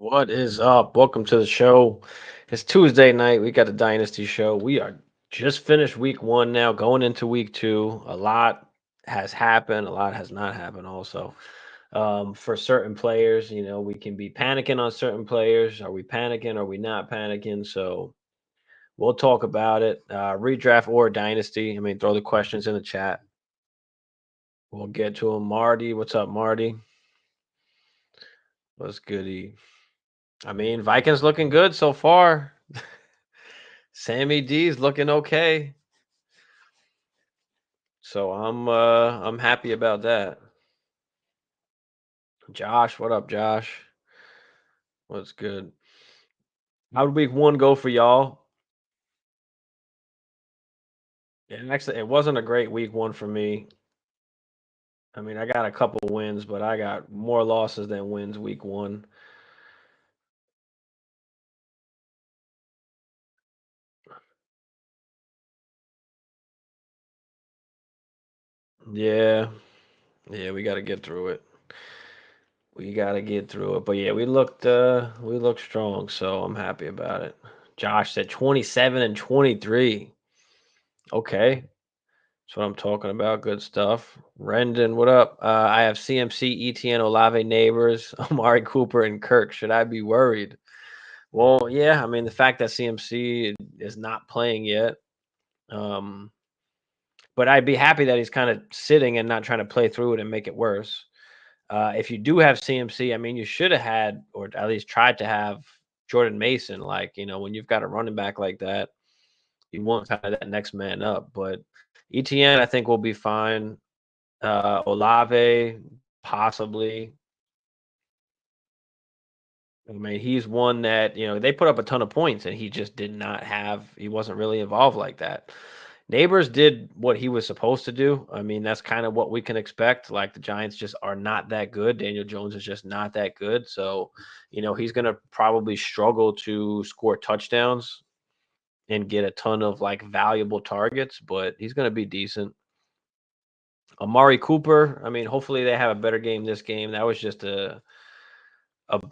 What is up? Welcome to the show. It's Tuesday night. We got the Dynasty Show. We are just finished week one now, going into week two. A lot has happened, a lot has not happened also. For certain players, we can be panicking on certain players. Are we panicking? Are we not panicking? So we'll talk about it. Redraft or Dynasty. I mean, throw the questions in the chat. We'll get to them. Marty, what's up, Marty? What's goody? I mean, Vikings looking good so far. Sammy D's looking okay. So I'm happy about that. Josh, what up, Josh? What's good? How did week one go for y'all? And actually, it wasn't a great week one for me. I mean, I got a couple wins, but I got more losses than wins week one. Yeah, yeah, we got to get through it. We got to get through it. But yeah, we looked strong, so I'm happy about it. Josh said 27 and 23. Okay. That's what I'm talking about. Good stuff. Rendon, what up? I have CMC, ETN, Olave, Neighbors, Amari Cooper, and Kirk. Should I be worried? Well, yeah. I mean, the fact that CMC is not playing yet, um, but I'd be happy that he's kind of sitting and not trying to play through it and make it worse. If you do have CMC, I mean, you should have had, or at least tried to have, Jordan Mason. Like, when you've got a running back like that, you want kind of that next man up. But ETN, I think, will be fine. Olave, possibly. I mean, he's one that, they put up a ton of points and he just did not have, he wasn't really involved like that. Neighbors did what he was supposed to do. I mean, that's kind of what we can expect. Like the Giants just are not that good. Daniel Jones is just not that good. So, he's going to probably struggle to score touchdowns and get a ton of like valuable targets, but he's going to be decent. Amari Cooper, I mean, hopefully they have a better game this game. That was just a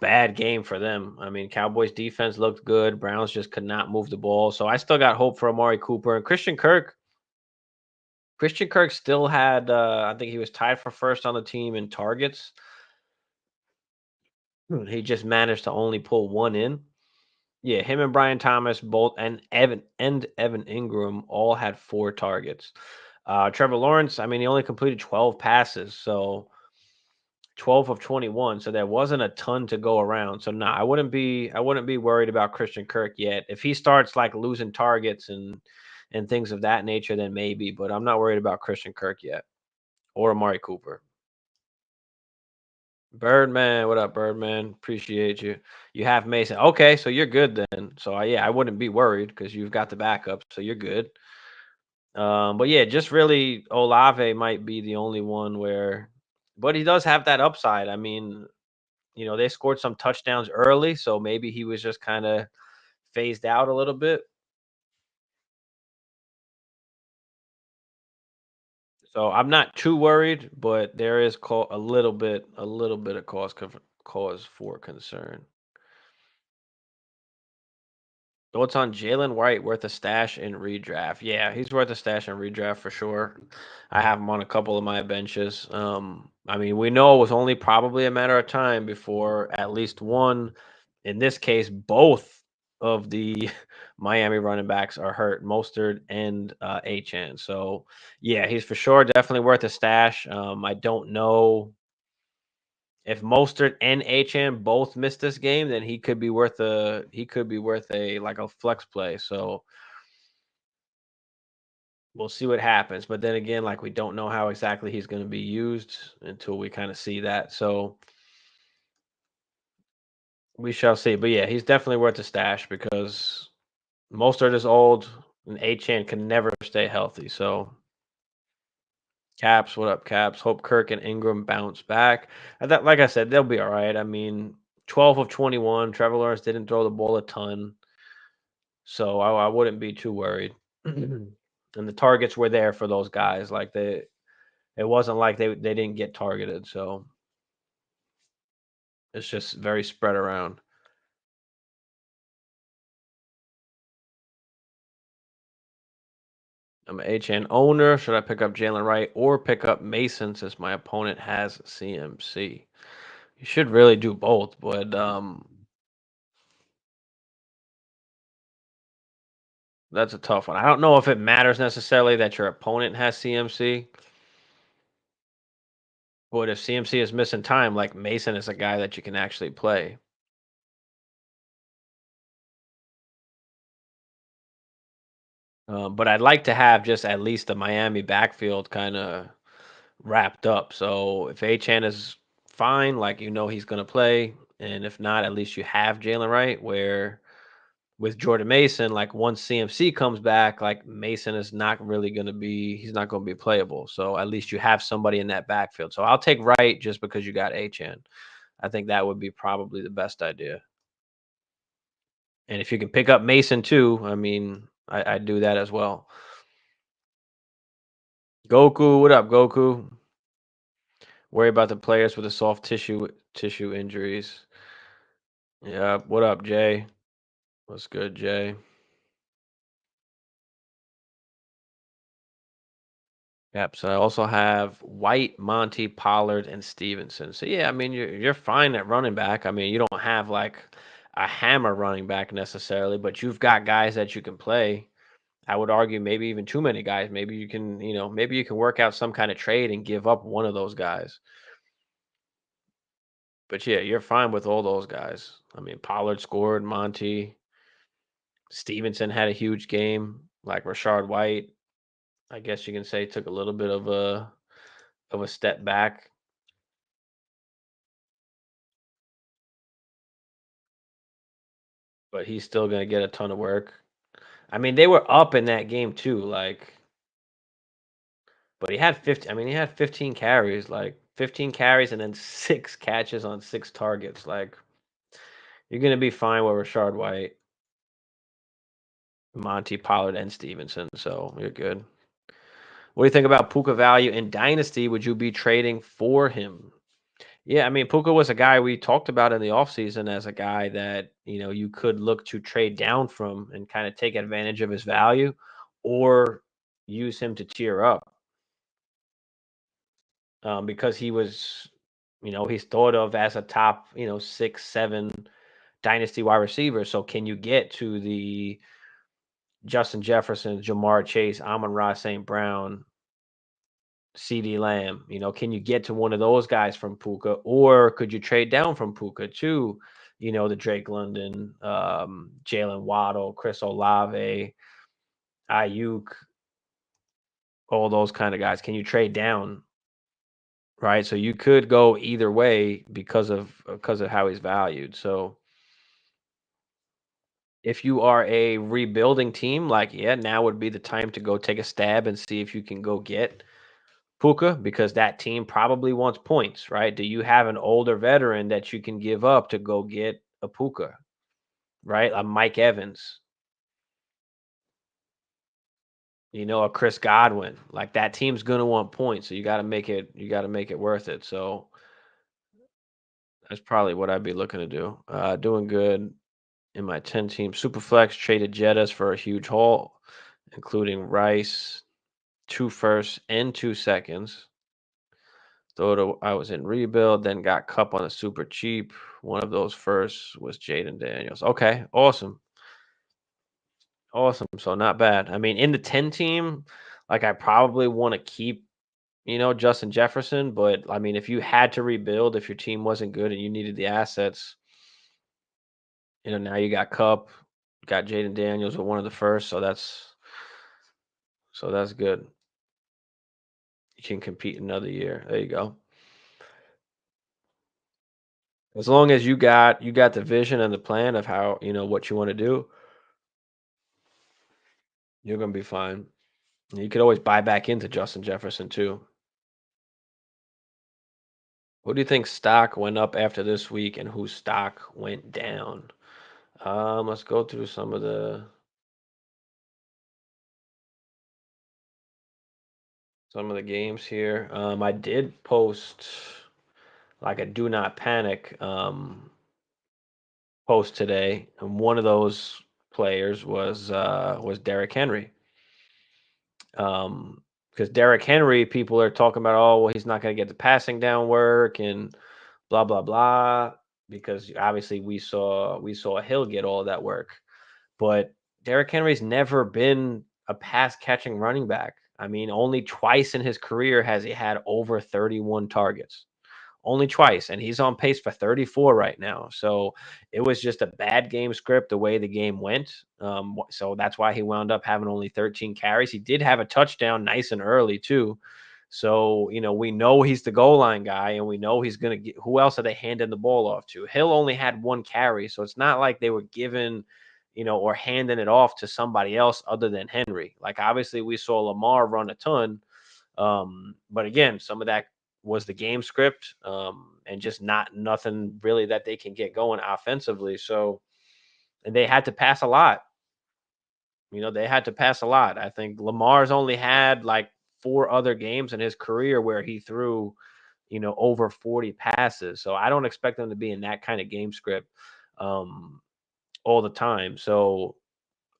bad game for them. I mean, Cowboys defense looked good. Browns just could not move the ball. So I still got hope for Amari Cooper and Christian Kirk. Christian Kirk still had I think he was tied for first on the team in targets. He just managed to only pull one in. Yeah, him and Brian Thomas both and Evan Ingram all had 4 targets. Trevor Lawrence, I mean, he only completed 12 passes, so 12 of 21, so there wasn't a ton to go around. So no, I wouldn't be worried about Christian Kirk yet. If he starts like losing targets and things of that nature, then maybe, but I'm not worried about Christian Kirk yet or Amari Cooper. Birdman, what up, Birdman? Appreciate you. You have Mason. Okay, so you're good then. So yeah, I wouldn't be worried because you've got the backup, so you're good. But yeah, just really Olave might be the only one where, but he does have that upside. I mean, they scored some touchdowns early, so maybe he was just kind of phased out a little bit. So I'm not too worried, but there is a little bit of cause for concern. Thoughts on Jalen White worth a stash in redraft? Yeah, he's worth a stash in redraft for sure. I have him on a couple of my benches. I mean, we know it was only probably a matter of time before at least one, in this case, both of the Miami running backs are hurt, Mostert and Achan. So yeah, he's for sure definitely worth a stash. I don't know if Mostert and Achan both miss this game, then he could be worth a like a flex play. So we'll see what happens. But then again, like we don't know how exactly he's going to be used until we kind of see that. So we shall see. But yeah, he's definitely worth a stash because Mostert is old and Achan can never stay healthy. So Caps, what up, Caps? Hope Kirk and Ingram bounce back. Like I said, they'll be all right. I mean, 12 of 21. Trevor Lawrence didn't throw the ball a ton. So I wouldn't be too worried. And the targets were there for those guys. Like it wasn't like they didn't get targeted. So it's just very spread around. I'm an HN owner. Should I pick up Jalen Wright or pick up Mason since my opponent has CMC? You should really do both, but that's a tough one. I don't know if it matters necessarily that your opponent has CMC, but if CMC is missing time, like Mason is a guy that you can actually play. But I'd like to have just at least the Miami backfield kind of wrapped up. So if Achan is fine, like he's going to play, and if not, at least you have Jalen Wright. Where with Jordan Mason, like once CMC comes back, like Mason is not really going to be, he's not going to be playable. So at least you have somebody in that backfield. So I'll take Wright just because you got Achan. I think that would be probably the best idea. And if you can pick up Mason too, I mean, I'd do that as well. Goku, what up, Goku? Worry about the players with the soft tissue injuries. Yeah, what up, Jay? What's good, Jay? Yep. So I also have White, Monty, Pollard, and Stevenson. So yeah, I mean you're fine at running back. I mean you don't have like a hammer running back necessarily, but you've got guys that you can play. I would argue maybe even too many guys. Maybe you can, maybe you can work out some kind of trade and give up one of those guys. But yeah, you're fine with all those guys. I mean, Pollard scored, Monty, Stevenson had a huge game, like Rashard White. I guess you can say took a little bit of a step back, but he's still going to get a ton of work. I mean, they were up in that game too, like, but he had 50. I mean, he had 15 carries, like 15 carries, and then 6 catches on 6 targets. Like, you're going to be fine with Rashard White, Monty Pollard, and Stevenson. So you're good. What do you think about Puka value in Dynasty? Would you be trading for him? Yeah, I mean, Puka was a guy we talked about in the offseason as a guy that, you could look to trade down from and kind of take advantage of his value or use him to tier up because he was, he's thought of as a top, 6, 7 dynasty wide receiver. So can you get to the Justin Jefferson, Jamar Chase, Amon-Ra St. Brown, CD Lamb? Can you get to one of those guys from Puka, or could you trade down from Puka to, the Drake London, Jalen Waddle, Chris Olave, Ayuk, all those kind of guys? Can you trade down? Right, so you could go either way because of how he's valued. So if you are a rebuilding team, like yeah, now would be the time to go take a stab and see if you can go get Puka because that team probably wants points, right? Do you have an older veteran that you can give up to go get a Puka, right? A Mike Evans, a Chris Godwin. Like that team's gonna want points, so you got to make it worth it. So that's probably what I'd be looking to do. Doing good in my 10-team Superflex. Traded Jettas for a huge haul, including Rice, 2 firsts and 2 seconds. Thought I was in rebuild, then got Cup on a super cheap. One of those firsts was Jaden Daniels. Okay, awesome. Awesome. So not bad. I mean, in the 10 team, like I probably want to keep, Justin Jefferson, but I mean, if you had to rebuild, if your team wasn't good and you needed the assets, now you got Cup, got Jaden Daniels with one of the first, so that's good. You can compete another year. There you go. As long as you got the vision and the plan of how, what you want to do, you're gonna be fine. You could always buy back into Justin Jefferson too. Who do you think stock went up after this week, and whose stock went down? Let's go through some of the games here. I did post like a do not panic post today, and one of those players was Derrick Henry. Because Derrick Henry, people are talking about, oh, well, he's not going to get the passing down work and blah blah blah. Because obviously we saw Hill get all of that work, but Derrick Henry's never been a pass catching running back. I mean, only twice in his career has he had over 31 targets. Only twice, and he's on pace for 34 right now. So it was just a bad game script the way the game went. So that's why he wound up having only 13 carries. He did have a touchdown nice and early too. So, we know he's the goal line guy, and we know he's going to get. Who else are they handing the ball off to? Hill only had one carry, so it's not like they were giving, or handing it off to somebody else other than Henry. Like, obviously, we saw Lamar run a ton, but again, some of that was the game script, and just nothing really that they can get going offensively. So, and they had to pass a lot. They had to pass a lot. I think Lamar's only had like four other games in his career where he threw, over 40 passes. So I don't expect them to be in that kind of game script um, all the time. So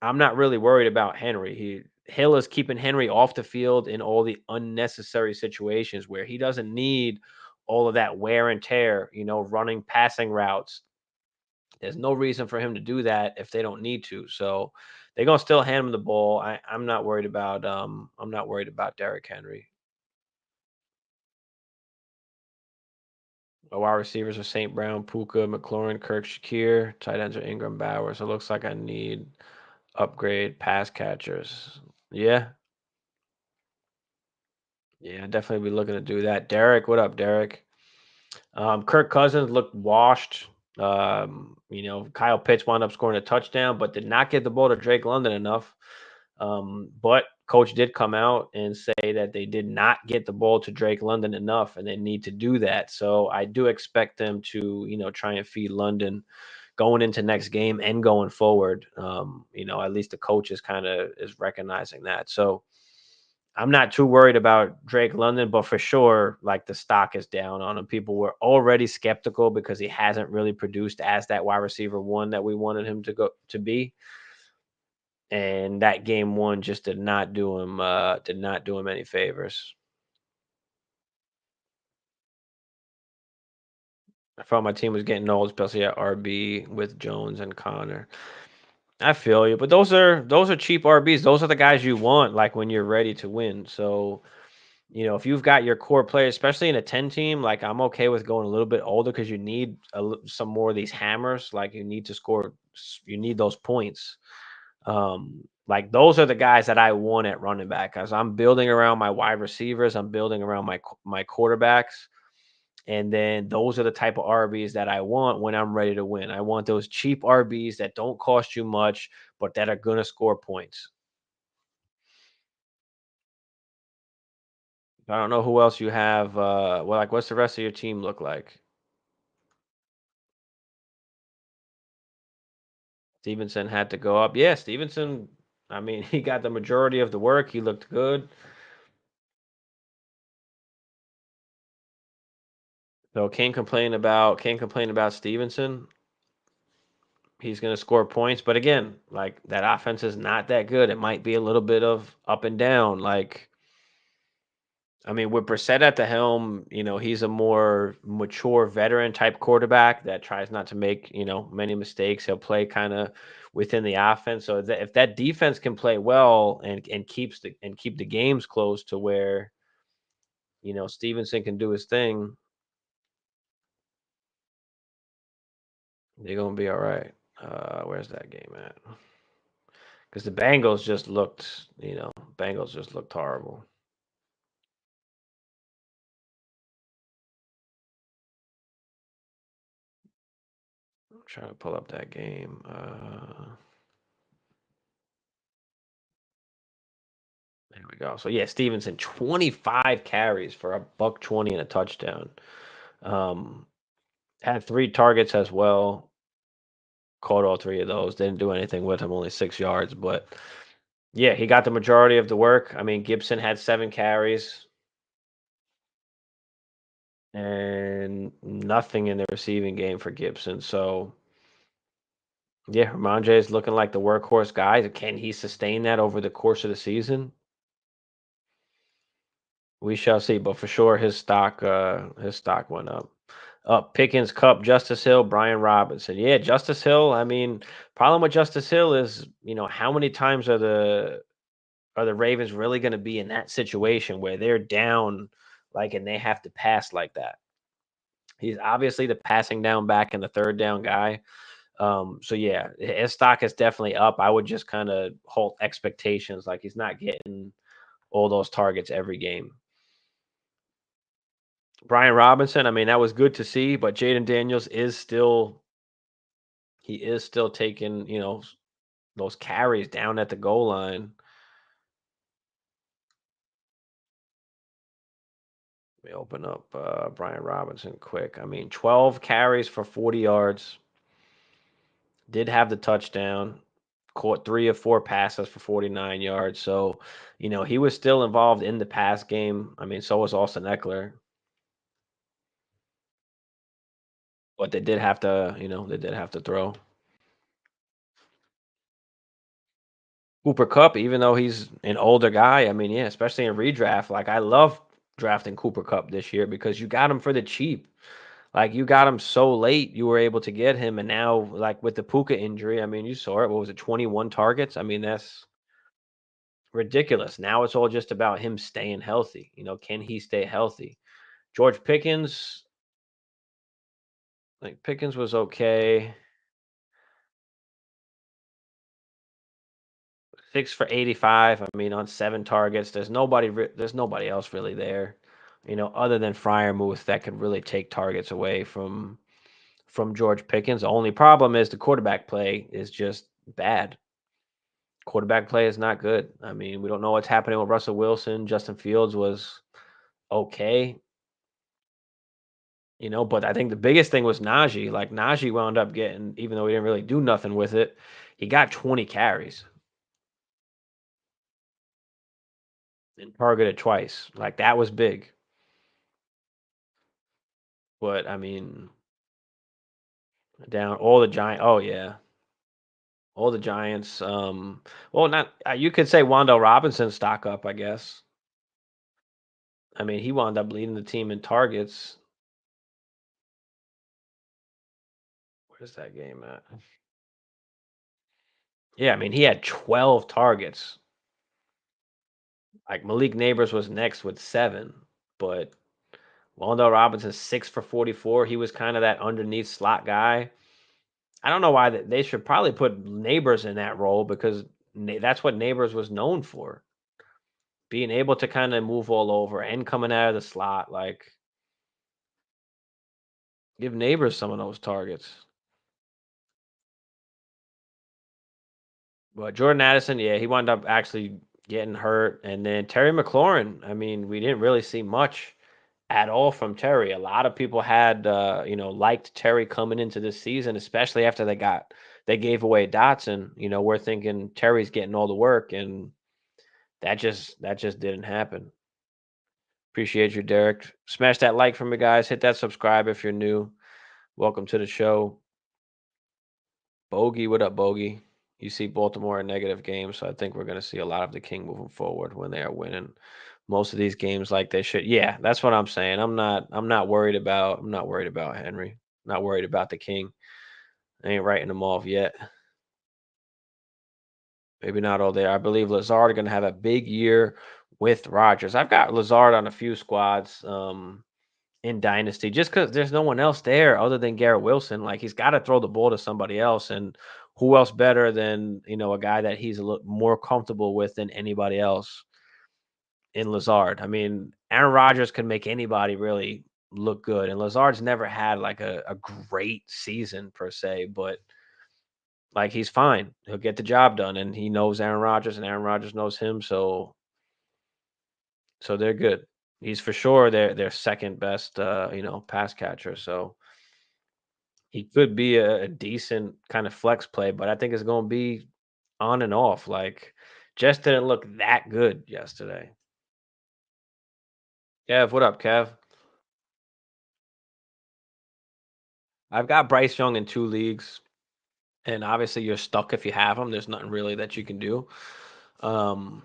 I'm not really worried about Henry. Hill is keeping Henry off the field in all the unnecessary situations where he doesn't need all of that wear and tear, running passing routes. There's no reason for him to do that if they don't need to. So they're gonna still hand him the ball. I'm not worried about Derrick Henry. My wide receivers are St. Brown, Puka, McLaurin, Kirk, Shakir. Tight ends are Ingram, Bowers. It looks like I need upgrade pass catchers. Yeah, yeah, definitely be looking to do that. Derek, what up, Derek? Kirk Cousins looked washed. Kyle Pitts wound up scoring a touchdown, but did not get the ball to Drake London enough. But coach did come out and say that they did not get the ball to Drake London enough, and they need to do that. So I do expect them to, try and feed London going into next game and going forward. At least the coach is recognizing that. So I'm not too worried about Drake London, but for sure, like, the stock is down on him. People were already skeptical because he hasn't really produced as that wide receiver one that we wanted him to be. And that game one just did not do him any favors. I felt my team was getting old, especially at RB with Jones and Connor. I feel you, but those are cheap RBs. Those are the guys you want, like, when you're ready to win. So, if you've got your core players, especially in a 10 team, like, I'm okay with going a little bit older because you need some more of these hammers. Like, you need to score, you need those points. Like, those are the guys that I want at running back, as I'm building around my wide receivers, I'm building around my quarterbacks, and then those are the type of RBs that I want when I'm ready to win. I want those cheap RBs that don't cost you much, but that are gonna score points. I don't know who else you have. Well, like, what's the rest of your team look like? Stevenson had to go up. Yeah, Stevenson. I mean, he got the majority of the work. He looked good. So can't complain about Stevenson. He's going to score points, but again, like, that offense is not that good. It might be a little bit of up and down. Like, I mean, with Brissett at the helm, he's a more mature veteran type quarterback that tries not to make, many mistakes. He'll play kind of within the offense. So if that defense can play well and keep the games close to where, Stevenson can do his thing, they're gonna be all right. Where's that game at? Because the Bengals just looked horrible. I'm trying to pull up that game. There we go. So yeah, Stevenson, 25 carries for a buck 20 and a touchdown. Um, had three targets as well. Caught all three of those. Didn't do anything with him, only 6 yards. But yeah, he got the majority of the work. I mean, Gibson had 7 carries and nothing in the receiving game for Gibson. So yeah, Ramondre is looking like the workhorse guy. Can he sustain that over the course of the season? We shall see, but for sure his stock went up. Pickens, Cup, Justice Hill, Brian Robinson. Yeah, Justice Hill. I mean, problem with Justice Hill is, how many times are the Ravens really going to be in that situation where they're down, like, and they have to pass like that? He's obviously the passing down back and the third down guy. So yeah, his stock is definitely up. I would just kind of halt expectations. Like, he's not getting all those targets every game. Brian Robinson, I mean, that was good to see, but Jaden Daniels is still taking, those carries down at the goal line. Let me open up Brian Robinson quick. I mean, 12 carries for 40 yards. Did have the touchdown. Caught 3 of 4 passes for 49 yards. So, he was still involved in the pass game. I mean, so was Austin Eckler. But they did have to throw. Cooper Cup, even though he's an older guy, I mean, yeah, especially in redraft. Like, I love drafting Cooper Cup this year because you got him for the cheap. Like, you got him so late, you were able to get him, and now, like, with the Puka injury, I mean, you saw it. What was it, 21 targets? I mean, that's ridiculous. Now it's all just about him staying healthy. Can he stay healthy? George Pickens, like, Pickens was okay. 6 for 85. I mean, on 7 targets. There's nobody else really there, other than Fryermuth that could really take targets away from George Pickens. The only problem is the quarterback play is just bad. Quarterback play is not good. I mean, we don't know what's happening with Russell Wilson. Justin Fields was okay, but I think the biggest thing was Najee. Like, Najee wound up getting, even though he didn't really do nothing with it, he got 20 carries and targeted twice. Like, that was big. But I mean, down all the giant. Oh yeah, all the Giants. Well, not you could say Wandale Robinson stock up, I guess. I mean, he wound up leading the team in targets. Where's that game at? Yeah, I mean, he had 12 targets. Like, Malik Neighbors was next with 7, but Wandale Robinson 6 for 44. He was kind of that underneath slot guy. I don't know why they should probably put Neighbors in that role because that's what Neighbors was known for, being able to kind of move all over and coming out of the slot. Like, give Neighbors some of those targets. But Jordan Addison, yeah, he wound up actually getting hurt. And then Terry McLaurin, I mean, we didn't really see much at all from Terry. A lot of people had, liked Terry coming into this season, especially after they gave away Dotson. We're thinking Terry's getting all the work, and that just didn't happen. Appreciate you, Derek. Smash that like for me, guys. Hit that subscribe if you're new. Welcome to the show. Bogey, what up, Bogey? You see Baltimore in negative games, so I think we're going to see a lot of the King moving forward when they are winning most of these games like they should. Yeah, that's what I'm saying. I'm not worried about Henry. Not worried about the King. I ain't writing them off yet. Maybe not all there. I believe Lazard are going to have a big year with Rodgers. I've got Lazard on a few squads. In Dynasty, just because there's no one else there other than Garrett Wilson. Like, he's got to throw the ball to somebody else, and who else better than a guy that he's a little more comfortable with than anybody else in Lazard. I mean, Aaron Rodgers can make anybody really look good, and Lazard's never had like a great season per se, but like, he's fine. He'll get the job done, and he knows Aaron Rodgers, and Aaron Rodgers knows him, so they're good. He's for sure their second best pass catcher. So he could be a decent kind of flex play, but I think it's going to be on and off. Like, just didn't look that good yesterday. Kev, what up, Kev? I've got Bryce Young in 2 leagues, and obviously you're stuck if you have him. There's nothing really that you can do. Um,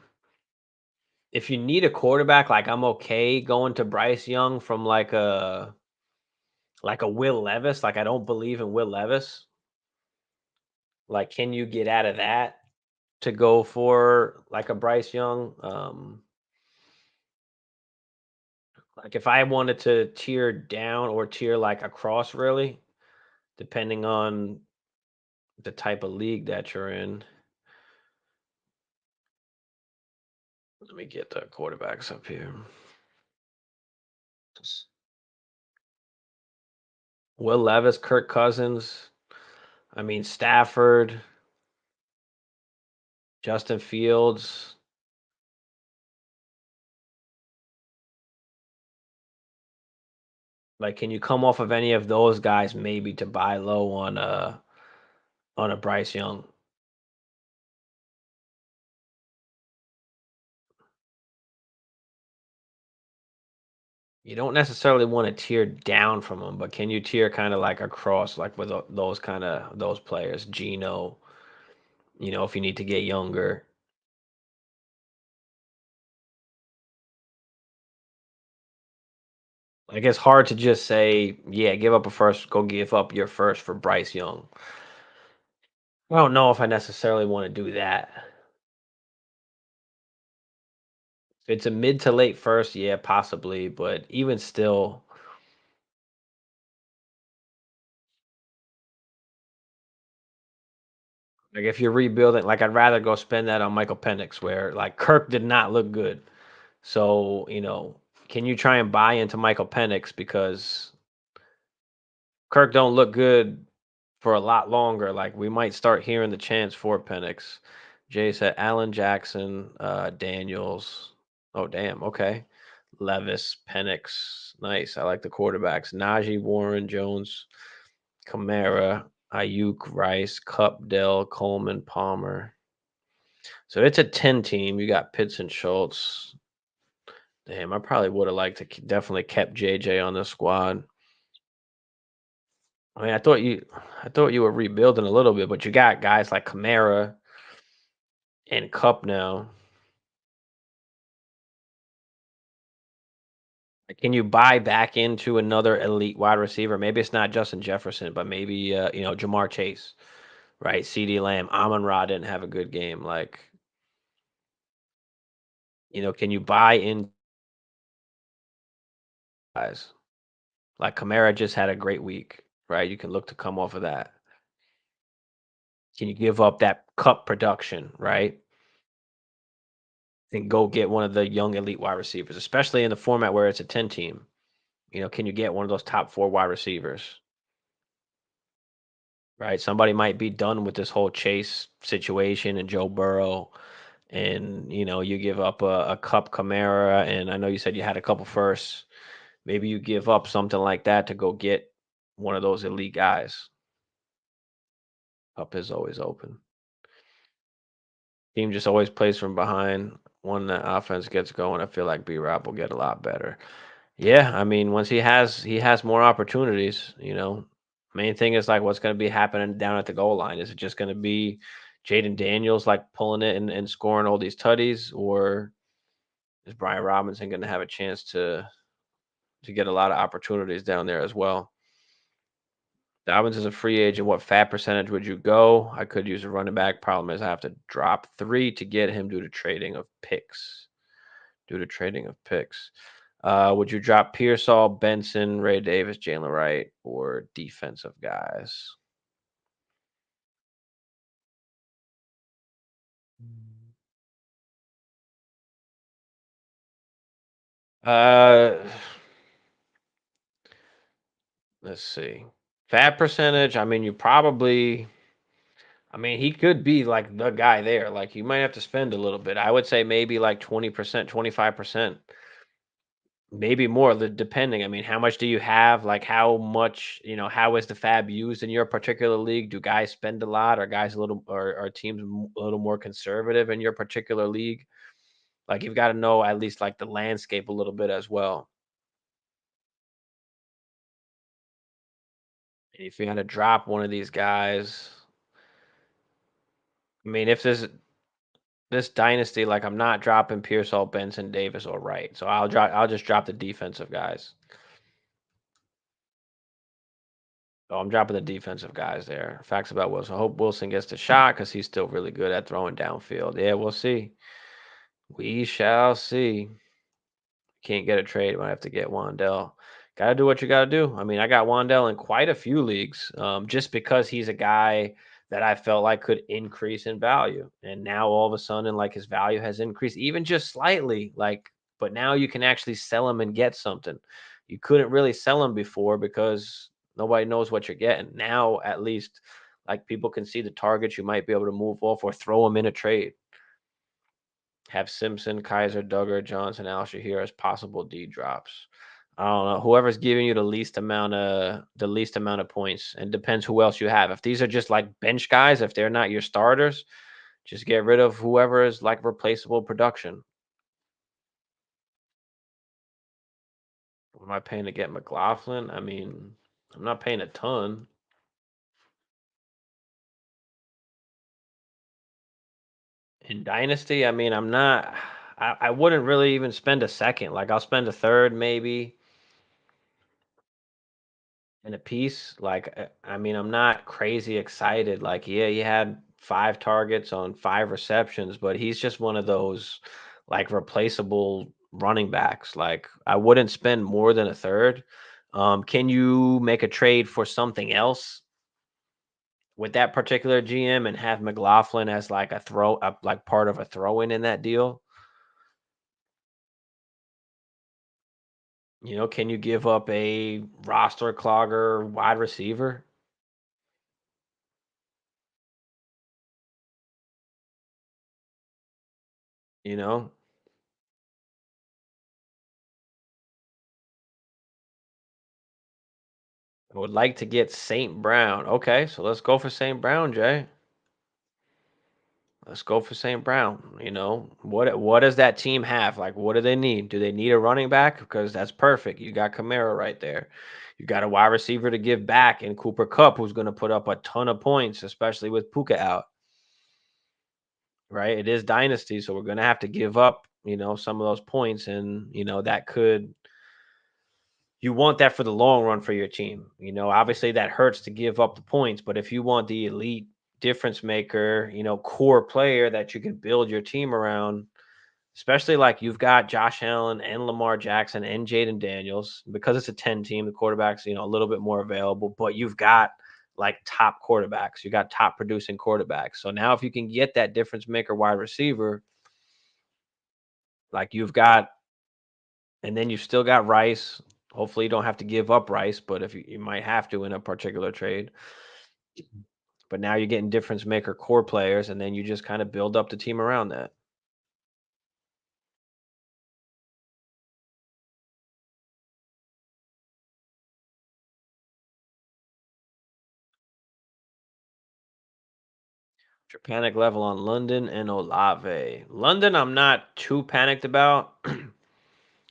if you need a quarterback, like, I'm okay going to Bryce Young from, like a Will Levis. Like, I don't believe in Will Levis. Like, can you get out of that to go for, like, a Bryce Young? Like, if I wanted to tier down or tier, like, across really, depending on the type of league that you're in. Let me get the quarterbacks up here. Will Levis, Kirk Cousins, I mean, Stafford, Justin Fields. Like, can you come off of any of those guys maybe to buy low on a Bryce Young? You don't necessarily want to tier down from them, but can you tier kind of like across, like with those kind of those players, Geno? If you need to get younger, like it's hard to just say, yeah, give up a first, go give up your first for Bryce Young. I don't know if I necessarily want to do that. If it's a mid to late first, yeah, possibly, but even still, like if you're rebuilding, like I'd rather go spend that on Michael Penix, where like Kirk did not look good. So, can you try and buy into Michael Penix because Kirk don't look good for a lot longer? Like we might start hearing the chants for Penix. Jay said Allen Jackson, Daniels. Oh damn, okay. Levis, Penix. Nice. I like the quarterbacks. Najee, Warren, Jones, Kamara, Ayuk, Rice, Cup, Dell, Coleman, Palmer. So it's a 10 team. You got Pitts and Schultz. Damn, I probably would have liked to definitely kept JJ on the squad. I mean, I thought you were rebuilding a little bit, but you got guys like Kamara and Cup now. Like, can you buy back into another elite wide receiver? Maybe it's not Justin Jefferson, but maybe Jamar Chase, right? CD Lamb, Amon Ra didn't have a good game. Like, can you buy in guys? Like Kamara just had a great week, right? You can look to come off of that. Can you give up that Cup production, right? And go get one of the young elite wide receivers, especially in the format where it's a 10 team. Can you get one of those top 4 wide receivers? Right? Somebody might be done with this whole Chase situation and Joe Burrow, and you give up a Cup Kamara, and I know you said you had a couple firsts. Maybe you give up something like that to go get one of those elite guys. Cup is always open. Team just always plays from behind. When the offense gets going, I feel like B Rob will get a lot better. Yeah, I mean, once he has more opportunities. Main thing is like what's going to be happening down at the goal line. Is it just going to be Jaden Daniels like pulling it and scoring all these tutties, or is Brian Robinson going to have a chance to get a lot of opportunities down there as well? Dobbins is a free agent. What fat percentage would you go? I could use a running back. Problem is I have to drop 3 to get him due to trading of picks. Due to trading of picks. Would you drop Pearsall, Benson, Ray Davis, Jalen Wright, or defensive guys? Uh, let's see. Fat percentage. I mean, you probably. I mean, he could be like the guy there. Like, you might have to spend a little bit. I would say maybe like 20%, 25%, maybe more, depending. I mean, how much do you have? Like, how much, how is the fab used in your particular league? Do guys spend a lot? Are guys a little, or are teams a little more conservative in your particular league? Like, you've got to know at least like the landscape a little bit as well. And if you're going to drop one of these guys, I mean, if there's this dynasty, like I'm not dropping Pearsall, Benson, Davis, or Wright. So I'll just drop the defensive guys. So I'm dropping the defensive guys there. Facts about Wilson. I hope Wilson gets the shot because he's still really good at throwing downfield. Yeah, we'll see. We shall see. Can't get a trade. Might have to get Wandell. Got to do what you got to do. I mean, I got Wandell in quite a few leagues, just because he's a guy that I felt like could increase in value. And now all of a sudden, like his value has increased, even just slightly. Like, but now you can actually sell him and get something. You couldn't really sell him before because nobody knows what you're getting. Now, at least, like people can see the targets you might be able to move off or throw them in a trade. Have Simpson, Kaiser, Duggar, Johnson, Al Shahir as possible D drops. I don't know. Whoever's giving you the least amount of points, and depends who else you have. If these are just like bench guys, if they're not your starters, just get rid of whoever is like replaceable production. What am I paying to get McLaughlin? I mean, I'm not paying a ton. In Dynasty, I mean, I'm not. I wouldn't really even spend a second. Like I'll spend a third maybe in a piece. Like, I mean, I'm not crazy excited. Like, yeah, he had 5 targets on 5 receptions, but he's just one of those like replaceable running backs. Like, I wouldn't spend more than a third. Can you make a trade for something else with that particular GM and have McLaughlin as like like part of a throw in that deal? Can you give up a roster clogger wide receiver? You know, I would like to get St. Brown. Okay, so let's go for St. Brown, Jay. Let's go for St. Brown. What does that team have? Like, what do they need? Do they need a running back? Because that's perfect. You got Kamara right there. You got a wide receiver to give back in Cooper Kupp, who's going to put up a ton of points, especially with Puka out. Right? It is dynasty, so we're going to have to give up, some of those points, and that could you want that for the long run for your team. Obviously that hurts to give up the points, but if you want the elite difference maker, core player that you can build your team around, especially like you've got Josh Allen and Lamar Jackson and Jaden Daniels, because it's a 10 team, the quarterbacks, a little bit more available, but you've got like top quarterbacks, you got top producing quarterbacks. So now if you can get that difference maker wide receiver, like you've got and then you've still got Rice. Hopefully, you don't have to give up Rice, but if you might have to in a particular trade. But now you're getting difference maker core players, and then you just kind of build up the team around that. Your panic level on London and Olave. London, I'm not too panicked about,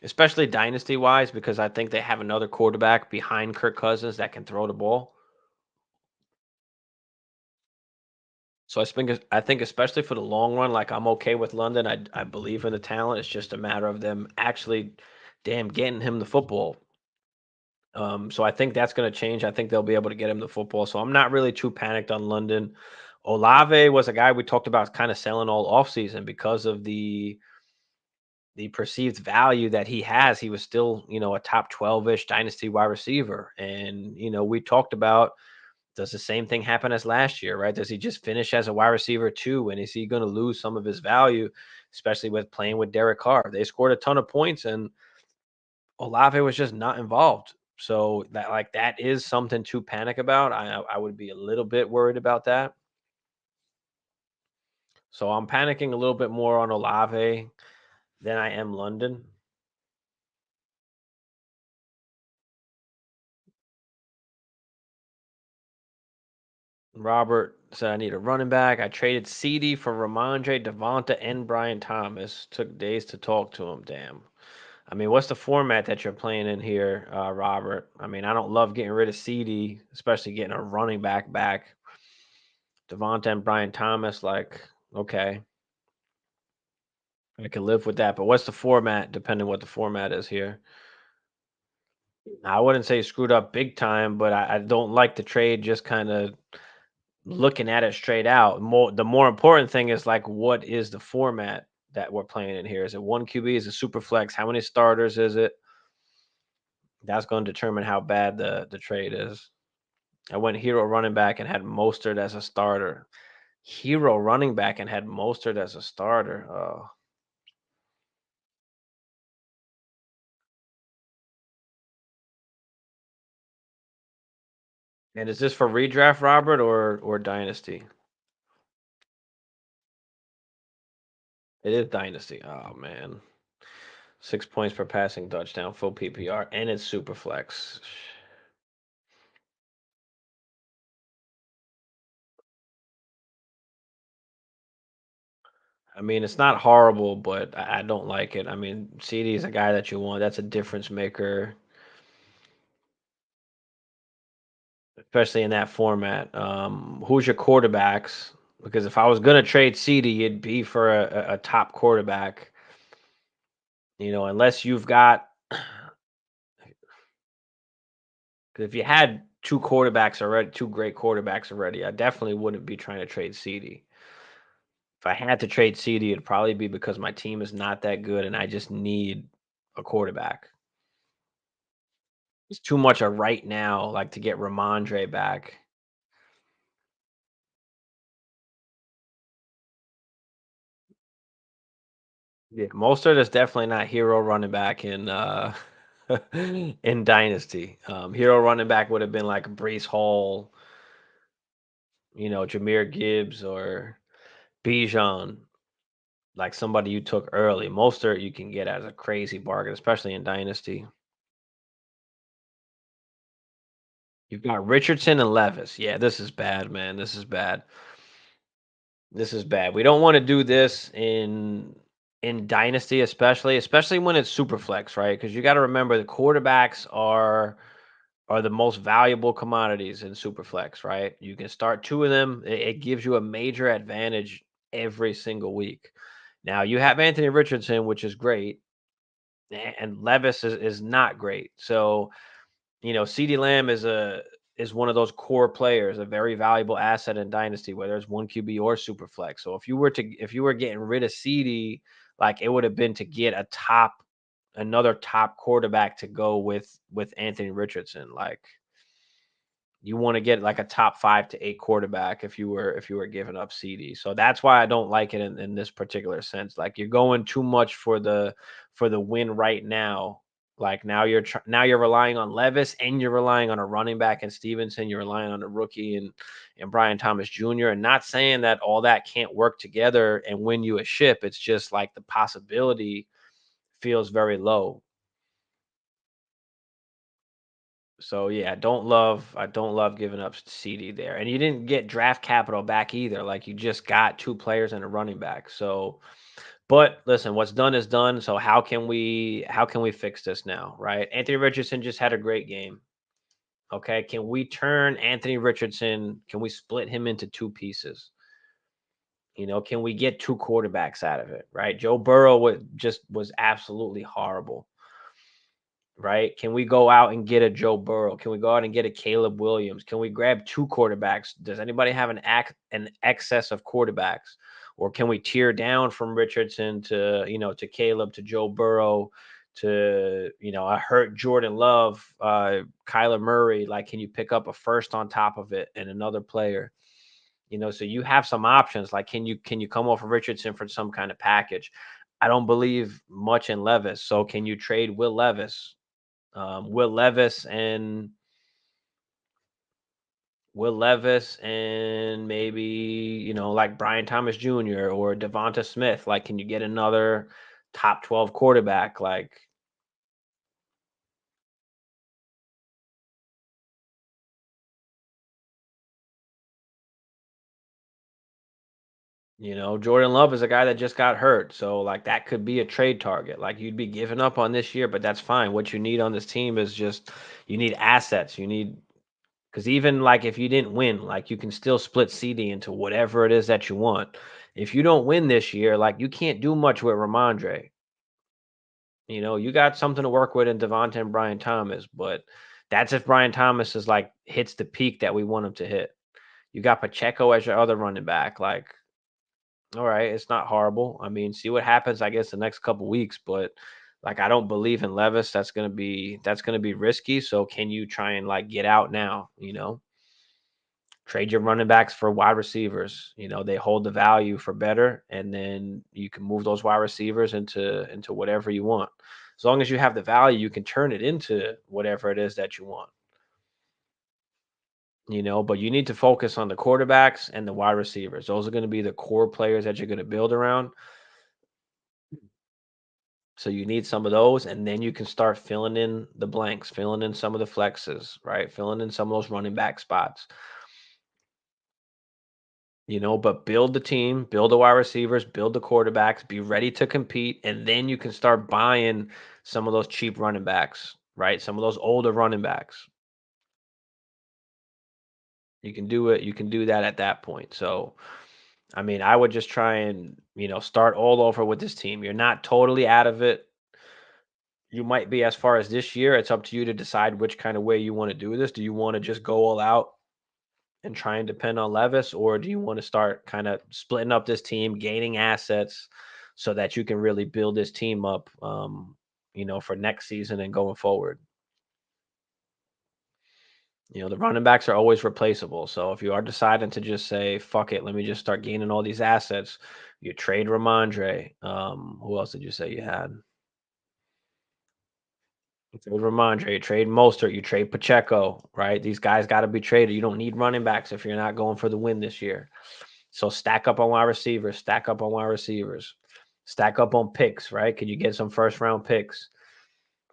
especially dynasty wise, because I think they have another quarterback behind Kirk Cousins that can throw the ball. So I think especially for the long run, like I'm okay with London. I believe in the talent. It's just a matter of them actually, damn, getting him the football. So I think that's going to change. I think they'll be able to get him the football. So I'm not really too panicked on London. Olave was a guy we talked about kind of selling all offseason because of the perceived value that he has. He was still, a top 12-ish dynasty wide receiver. And, we talked about, does the same thing happen as last year, right? Does he just finish as a wide receiver too? And is he going to lose some of his value, especially with playing with Derek Carr? They scored a ton of points and Olave was just not involved. So that is something to panic about. I would be a little bit worried about that. So I'm panicking a little bit more on Olave than I am London. Robert said I need a running back. I traded CD for Ramondre, Devonta, and Brian Thomas. Took days to talk to him. Damn. I mean, what's the format that you're playing in here, Robert? I mean, I don't love getting rid of CD, especially getting a running back. Devonta and Brian Thomas, like, okay. I could live with that. But what's the format? Depending what the format is here. I wouldn't say screwed up big time, but I don't like the trade just kind of looking at it straight out. The more important thing is like what is the format that we're playing in here? Is it one QB? Is it super flex? How many starters is it? That's going to determine how bad the trade is. I went hero running back and had Mostert as a starter. Hero running back and had Mostert as a starter. Oh. And is this for redraft, Robert, or dynasty? It is dynasty. Oh man. 6 points per passing touchdown, full PPR, and it's super flex. I mean, it's not horrible, but I don't like it. I mean, CD is a guy that you want. That's a difference maker, especially in that format. Who's your quarterbacks? Because if I was gonna trade CD, it'd be for a top quarterback. Unless you've got, because if you had two quarterbacks already, two great quarterbacks already, I definitely wouldn't be trying to trade CD. If I had to trade CD, it'd probably be because my team is not that good and I just need a quarterback. It's too much of right now, like to get Ramondre back. Yeah, Mostert is definitely not hero running back in in Dynasty. Hero running back would have been like Brees Hall, Jameer Gibbs or Bijan, like somebody you took early. Mostert you can get as a crazy bargain, especially in Dynasty. You've got Richardson and Levis. Yeah, this is bad, man. This is bad. This is bad. We don't want to do this in Dynasty, especially when it's super flex, right? Because you got to remember the quarterbacks are the most valuable commodities in super flex, right? You can start two of them. It gives you a major advantage every single week. Now you have Anthony Richardson, which is great, and Levis is not great. So CeeDee Lamb is one of those core players, a very valuable asset in Dynasty, whether it's one QB or super flex. So if you were getting rid of CeeDee, like it would have been to get another top quarterback to go with Anthony Richardson. Like you want to get like a top 5 to 8 quarterback if you were giving up CD. So that's why I don't like it in this particular sense. Like you're going too much for the win right now. Like now you're relying on Levis and you're relying on a running back and Stevenson. You're relying on a rookie and Brian Thomas Jr. And not saying that all that can't work together and win you a ship. It's just like the possibility feels very low. So yeah, I don't love giving up CD there. And you didn't get draft capital back either. Like you just got two players and a running back. So but listen, what's done is done. So how can we fix this now, right? Anthony Richardson just had a great game. Okay. Can we turn Anthony Richardson? Can we split him into two pieces? Can we get two quarterbacks out of it? Right. Joe Burrow was absolutely horrible. Right? Can we go out and get a Joe Burrow? Can we go out and get a Caleb Williams? Can we grab two quarterbacks? Does anybody have an excess of quarterbacks? Or can we tear down from Richardson to Caleb, to Joe Burrow, to I hurt Jordan Love, Kyler Murray? Like, can you pick up a first on top of it and another player? So you have some options. Like, can you come off of Richardson for some kind of package? I don't believe much in Levis. So can you trade Will Levis? Will Levis and maybe like Brian Thomas Jr. or Devonta Smith. Like, can you get another top 12 quarterback? Like, Jordan Love is a guy that just got hurt, so like that could be a trade target. Like you'd be giving up on this year, but that's fine. What you need on this team is just you need assets. You need because even like if you didn't win, like you can still split CD into whatever it is that you want. if you don't win this year, like you can't do much with Ramondre. You got something to work with in Devonta and Brian Thomas, but that's if Brian Thomas is like hits the peak that we want him to hit. You got Pacheco as your other running back. Like, all right, it's not horrible. I mean, see what happens, I guess, the next couple weeks, but like I don't believe in Levis. That's gonna be risky. So can you try and like get out now? Trade your running backs for wide receivers. They hold the value for better, and then you can move those wide receivers into whatever you want. As long as you have the value, you can turn it into whatever it is that you want. But you need to focus on the quarterbacks and the wide receivers. Those are going to be the core players that you're going to build around. So you need some of those, and then you can start filling in the blanks, filling in some of the flexes, right? Filling in some of those running back spots. But build the team, build the wide receivers, build the quarterbacks, be ready to compete, and then you can start buying some of those cheap running backs, right? Some of those older running backs. You can do it. You can do that at that point. So, I mean, I would just try and, start all over with this team. You're not totally out of it. You might be as far as this year. It's up to you to decide which kind of way you want to do this. Do you want to just go all out and try and depend on Levis, or do you want to start kind of splitting up this team, gaining assets so that you can really build this team up, for next season and going forward? The running backs are always replaceable. So if you are deciding to just say, fuck it, let me just start gaining all these assets, you trade Ramondre. Who else did you say you had? You trade Ramondre, you trade Mostert, you trade Pacheco, right? These guys got to be traded. You don't need running backs if you're not going for the win this year. So stack up on wide receivers, stack up on wide receivers, stack up on picks, right? Could you get some first round picks?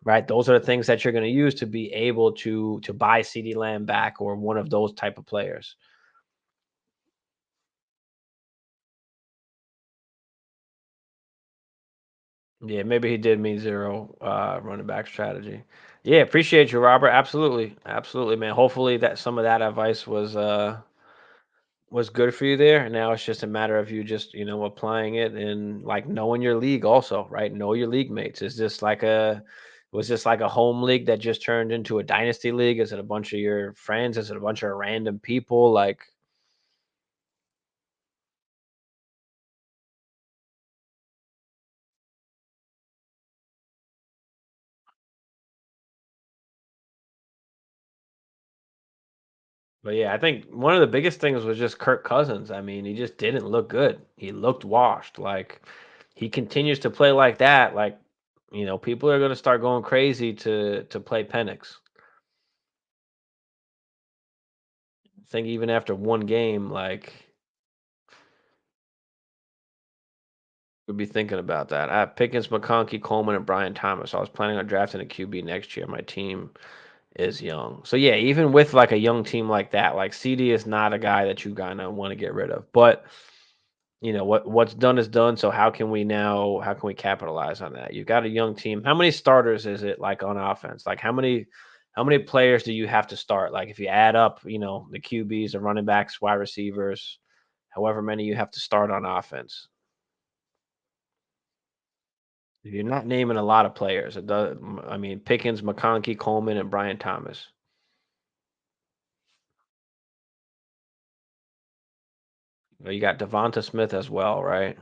Right? Those are the things that you're going to use to be able to buy CD Lamb back or one of those type of players. Yeah, maybe he did mean zero running back strategy. Yeah, appreciate you, Robert. Absolutely. Absolutely, man. Hopefully that some of that advice was good for you there. And now it's just a matter of you just, applying it and like knowing your league also, right? Know your league mates. Was this like a home league that just turned into a dynasty league? Is it a bunch of your friends? Is it a bunch of random people? Like, but yeah, I think one of the biggest things was just Kirk Cousins. I mean, he just didn't look good. He looked washed. Like he continues to play like that. Like, people are gonna start going crazy to play Penix. I think even after one game, like would be thinking about that. I have Pickens, McConkey, Coleman, and Brian Thomas. I was planning on drafting a QB next year. My team is young. So yeah, even with like a young team like that, like CD is not a guy that you kinda want to get rid of. But what's done is done. So how can we capitalize on that? You've got a young team. How many starters is it like on offense? Like how many players do you have to start? Like if you add up, the QBs, the running backs, wide receivers, however many you have to start on offense. You're not naming a lot of players. It does. I mean, Pickens, McConkey, Coleman, and Brian Thomas. Well, you got Devonta Smith as well, right?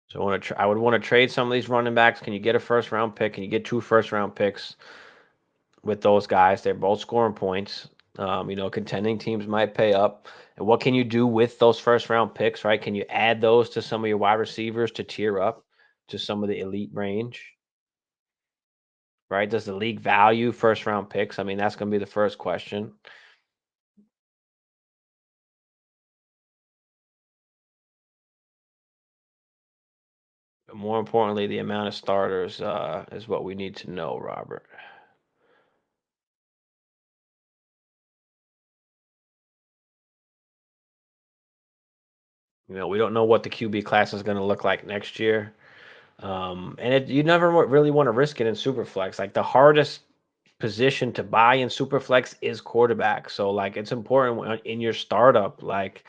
So I would want to trade some of these running backs. Can you get a first round pick? Can you get two first round picks with those guys? They're both scoring points. Contending teams might pay up. And what can you do with those first round picks, right? Can you add those to some of your wide receivers to tier up to some of the elite range, right? Does the league value first round picks? I mean, that's going to be the first question. But more importantly, the amount of starters is what we need to know, Robert. We don't know what the QB class is going to look like next year. You never really want to risk it in Superflex. Like the hardest position to buy in Superflex is quarterback. So like it's important in your startup, like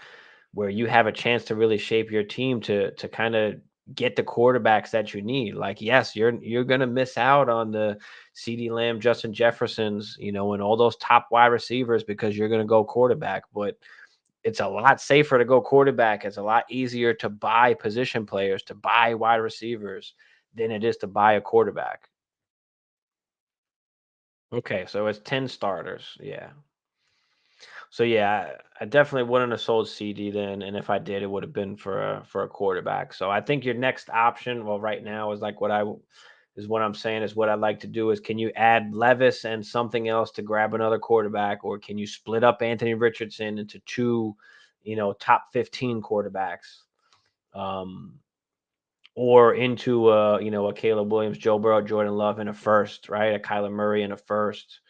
where you have a chance to really shape your team to kind of get the quarterbacks that you need. Like yes, you're gonna miss out on the CD Lamb, Justin Jeffersons, and all those top wide receivers because you're gonna go quarterback. But it's a lot safer to go quarterback. It's a lot easier to buy position players, to buy wide receivers than it is to buy a quarterback. Okay, so it's 10 starters. Yeah. So yeah, I definitely wouldn't have sold CD then, and if I did, it would have been for a quarterback. So I think your next option, well, right now is like is what I'm saying is what I'd like to do is can you add Levis and something else to grab another quarterback, or can you split up Anthony Richardson into two, top 15 quarterbacks, um, or into a Caleb Williams, Joe Burrow, Jordan Love in a first, right? A Kyler Murray in a first.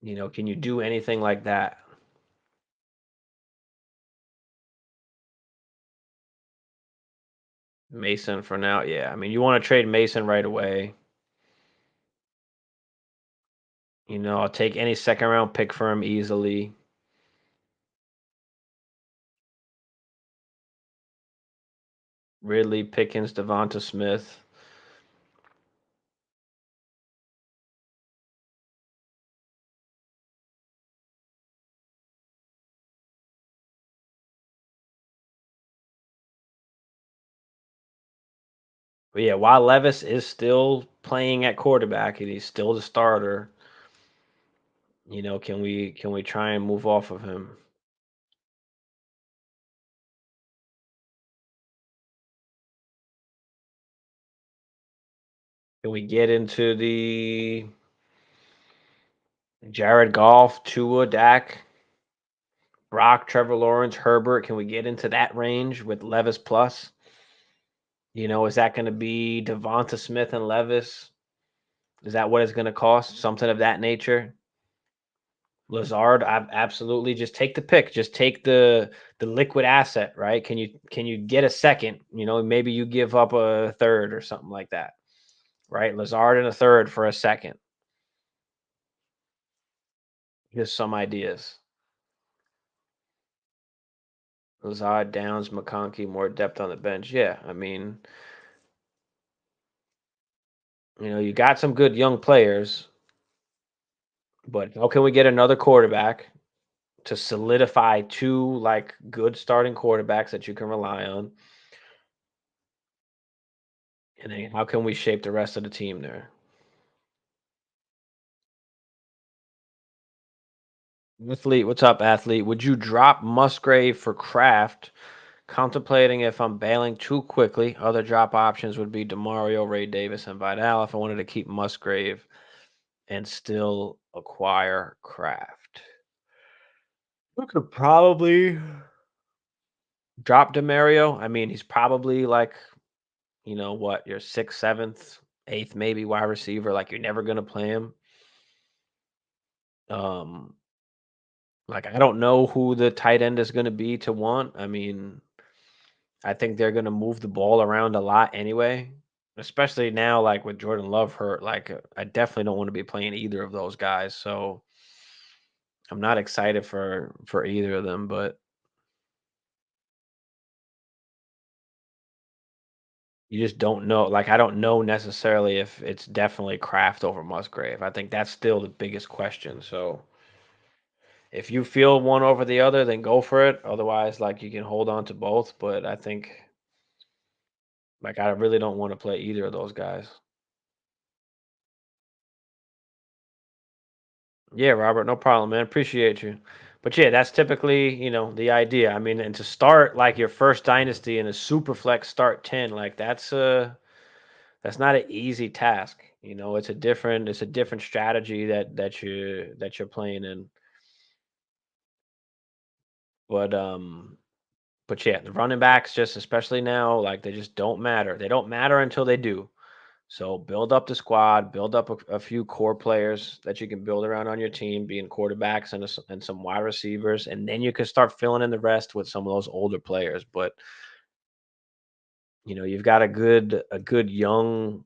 Can you do anything like that? Mason for now, yeah. I mean, you want to trade Mason right away. I'll take any second round pick for him easily. Ridley, Pickens, Devonta Smith. But yeah, while Levis is still playing at quarterback and he's still the starter, can we try and move off of him? Can we get into the Jared Goff, Tua, Dak, Brock, Trevor Lawrence, Herbert? Can we get into that range with Levis plus? Is that going to be Devonta Smith and Levis? Is that what it's going to cost? Something of that nature? Lazard, absolutely. Just take the pick. Just take the liquid asset, right? Can you get a second? Maybe you give up a third or something like that, right? Lazard and a third for a second. Just some ideas. Lazard, Downs, McConkey, more depth on the bench. Yeah, I mean, you got some good young players, but how can we get another quarterback to solidify two like good starting quarterbacks that you can rely on? And then how can we shape the rest of the team there? Athlete, what's up, athlete? Would you drop Musgrave for Kraft? Contemplating if I'm bailing too quickly. Other drop options would be Demario, Ray Davis, and Vidal if I wanted to keep Musgrave and still acquire Kraft. I could probably drop Demario. I mean, he's probably like, what, your sixth, seventh, eighth, maybe wide receiver. Like, you're never going to play him. Um, like, I don't know who the tight end is going to be to want. I mean, I think they're gonna move the ball around a lot anyway, especially now, like with Jordan Love hurt. Like, I definitely don't want to be playing either of those guys. So I'm not excited for either of them. But you just don't know. Like, I don't know necessarily if it's definitely Kraft over Musgrave. I think that's still the biggest question. So if you feel one over the other, then go for it. Otherwise, like you can hold on to both. But I think like I really don't want to play either of those guys. Yeah, Robert, no problem, man. Appreciate you. But yeah, that's typically, the idea. I mean, and to start like your first dynasty in a super flex start 10, like that's not an easy task. It's a different strategy that you're playing in. But but yeah, the running backs just especially now, like they just don't matter. They don't matter until they do. So build up the squad, build up a few core players that you can build around on your team, being quarterbacks and some wide receivers, and then you can start filling in the rest with some of those older players. But you've got good young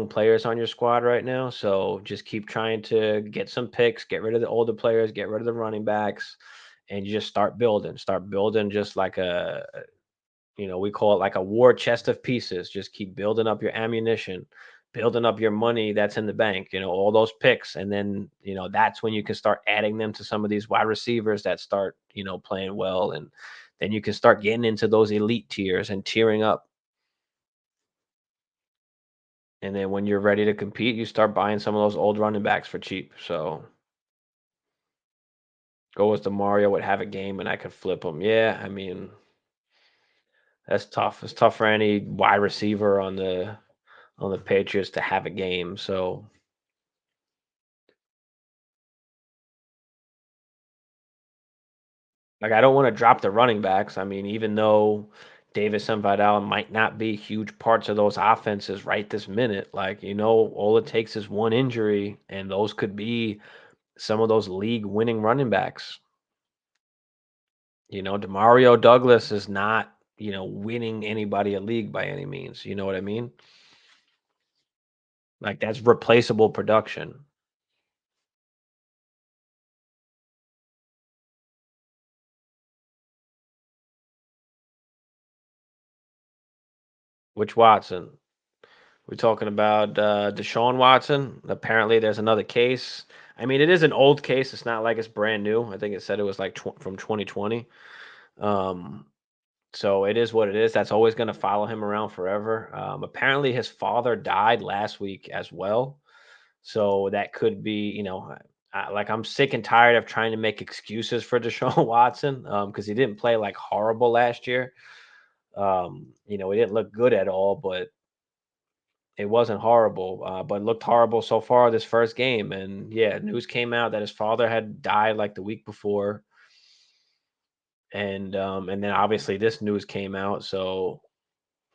players on your squad right now. So just keep trying to get some picks, get rid of the older players, get rid of the running backs, and you just start building. Start building just like we call it like a war chest of pieces. Just keep building up your ammunition, building up your money that's in the bank, all those picks. And then, that's when you can start adding them to some of these wide receivers that start, playing well. And then you can start getting into those elite tiers and tearing up. And then when you're ready to compete, you start buying some of those old running backs for cheap. So go as the Mario would have a game and I could flip them. Yeah, I mean, that's tough. It's tough for any wide receiver on the Patriots to have a game. So like I don't want to drop the running backs. I mean, even though Davis and Vidal might not be huge parts of those offenses right this minute, like all it takes is one injury, and those could be some of those league winning running backs. Demario Douglas is not, winning anybody a league by any means. You know what I mean? Like that's replaceable production. Which Watson? We're talking about Deshaun Watson. Apparently, there's another case. I mean, it is an old case. It's not like it's brand new. I think it said it was like from 2020. Um, so it is what it is. That's always going to follow him around forever. Apparently, his father died last week as well. So that could be, like I'm sick and tired of trying to make excuses for Deshaun Watson because he didn't play like horrible last year. He didn't look good at all, but it wasn't horrible, but looked horrible so far this first game. And yeah, news came out that his father had died like the week before, and then obviously this news came out. So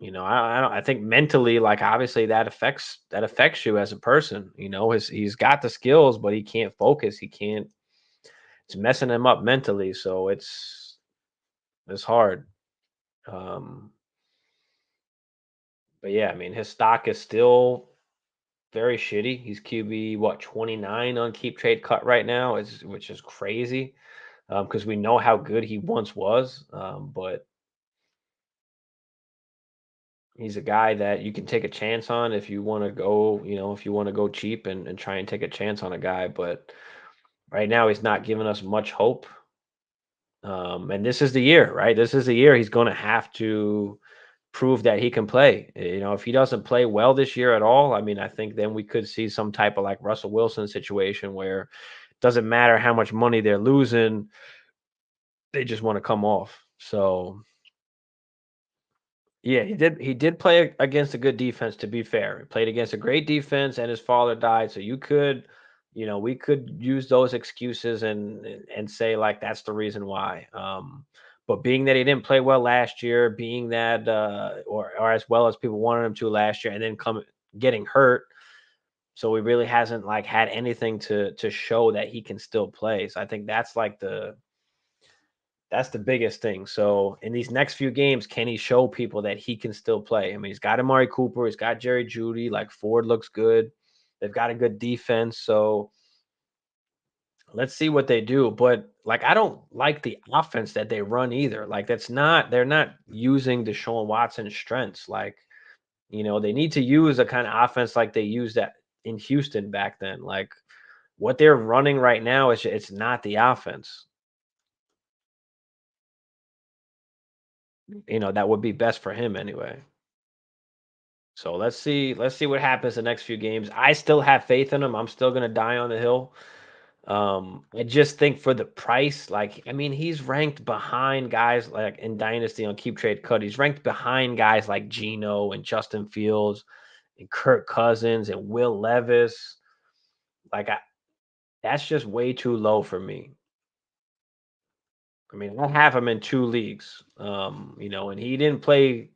I don't. I think mentally, like obviously that affects you as a person. He's got the skills, but he can't focus. He can't. It's messing him up mentally. So it's hard. Um, but yeah, I mean his stock is still very shitty. He's QB what 29 on keep trade cut right now, which is crazy because we know how good he once was. But he's a guy that you can take a chance on if you want to go, if you want to go cheap and try and take a chance on a guy. But right now, he's not giving us much hope. And this is the year, right? This is the year he's going to have to prove that he can play. If he doesn't play well this year at all, I mean, I think then we could see some type of like Russell Wilson situation where it doesn't matter how much money they're losing, they just want to come off. So yeah, he did play against a good defense, to be fair. He played against a great defense and his father died. So we could use those excuses and say like that's the reason why. But being that he didn't play well last year, being that or as well as people wanted him to last year, and then come getting hurt, so he really hasn't like had anything to show that he can still play. So I think that's the biggest thing. So in these next few games, can he show people that he can still play? I mean, he's got Amari Cooper, he's got Jerry Judy, like Ford looks good. They've got a good defense. So let's see what they do. But like I don't like the offense that they run either. Like they're not using Deshaun Watson's strengths. Like, they need to use a kind of offense like they used that in Houston back then. Like what they're running right now is it's not the offense. That would be best for him anyway. So let's see what happens the next few games. I still have faith in him. I'm still gonna die on the hill. I just think for the price, like I mean, he's ranked behind guys like in Dynasty on Keep Trade Cut. He's ranked behind guys like Geno and Justin Fields and Kirk Cousins and Will Levis. Like that's just way too low for me. I mean, I have him in two leagues. And he didn't play.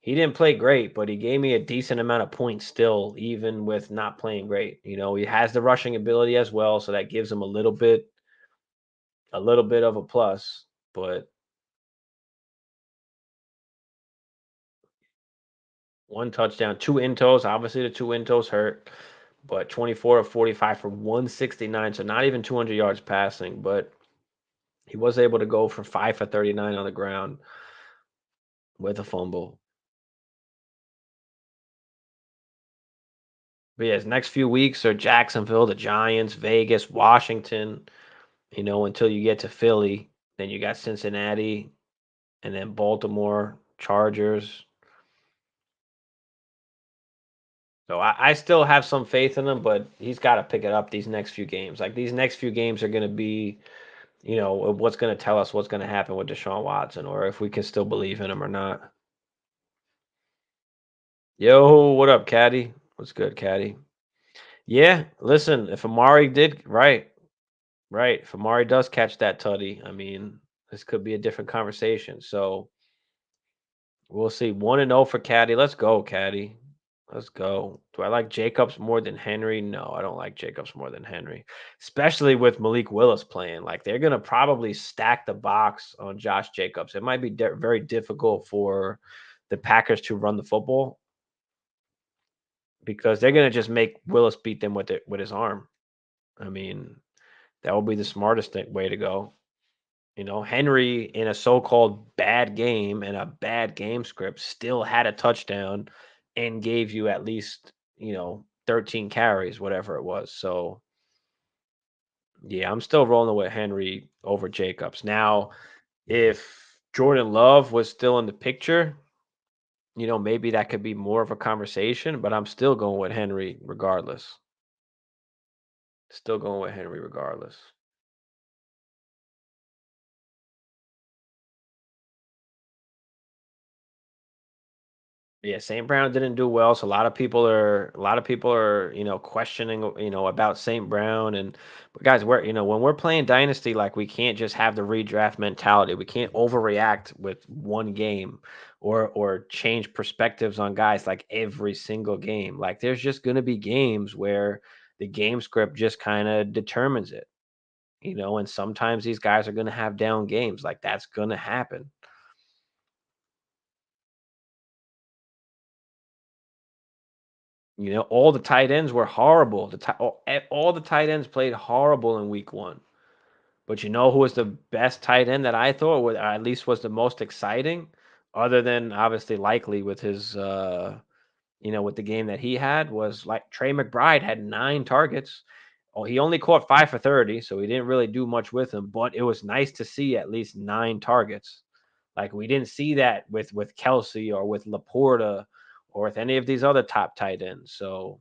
He didn't play great, but he gave me a decent amount of points still, even with not playing great. He has the rushing ability as well, so that gives him a little bit of a plus. But one touchdown, two intos. Obviously, the two intos hurt, but 24 of 45 for 169, so not even 200 yards passing. But he was able to go for 5 for 39 on the ground with a fumble. But yeah, his next few weeks are Jacksonville, the Giants, Vegas, Washington. Until you get to Philly, then you got Cincinnati, and then Baltimore, Chargers. So I still have some faith in him, but he's got to pick it up these next few games. Like these next few games are going to be, what's going to tell us what's going to happen with Deshaun Watson, or if we can still believe in him or not. Yo, what up, Caddy? What's good, Caddy? Yeah, listen, if Amari did right, right, if Amari does catch that tutty, I mean, this could be a different conversation. So we'll see. 1-0 for Caddy. Let's go, Caddy. Let's go. Do I like Jacobs more than Henry? No, I don't like Jacobs more than Henry, especially with Malik Willis playing. Like they're gonna probably stack the box on Josh Jacobs. It might be very difficult for the Packers to run the football because they're gonna just make Willis beat them with his arm. I mean, that would be the smartest way to go. Henry in a so-called bad game and a bad game script still had a touchdown and gave you at least, 13 carries, whatever it was. So, yeah, I'm still rolling with Henry over Jacobs. Now, if Jordan Love was still in the picture, maybe that could be more of a conversation, but I'm still going with Henry regardless. Still going with Henry regardless. Yeah, St. Brown didn't do well, so a lot of people are, questioning, about St. Brown but guys, when we're playing Dynasty, like we can't just have the redraft mentality. We can't overreact with one game or change perspectives on guys like every single game. Like there's just gonna be games where the game script just kind of determines it, and sometimes these guys are gonna have down games. Like that's gonna happen. All the tight ends were horrible. All the tight ends played horrible in week 1. But you know who was the best tight end that I thought or at least was the most exciting, other than obviously Likely with his with the game that he had was like Trey McBride had 9 targets. Oh, he only caught 5 for 30, so he didn't really do much with him, but it was nice to see at least 9 targets. Like we didn't see that with Kelsey or with Laporta or with any of these other top tight ends. So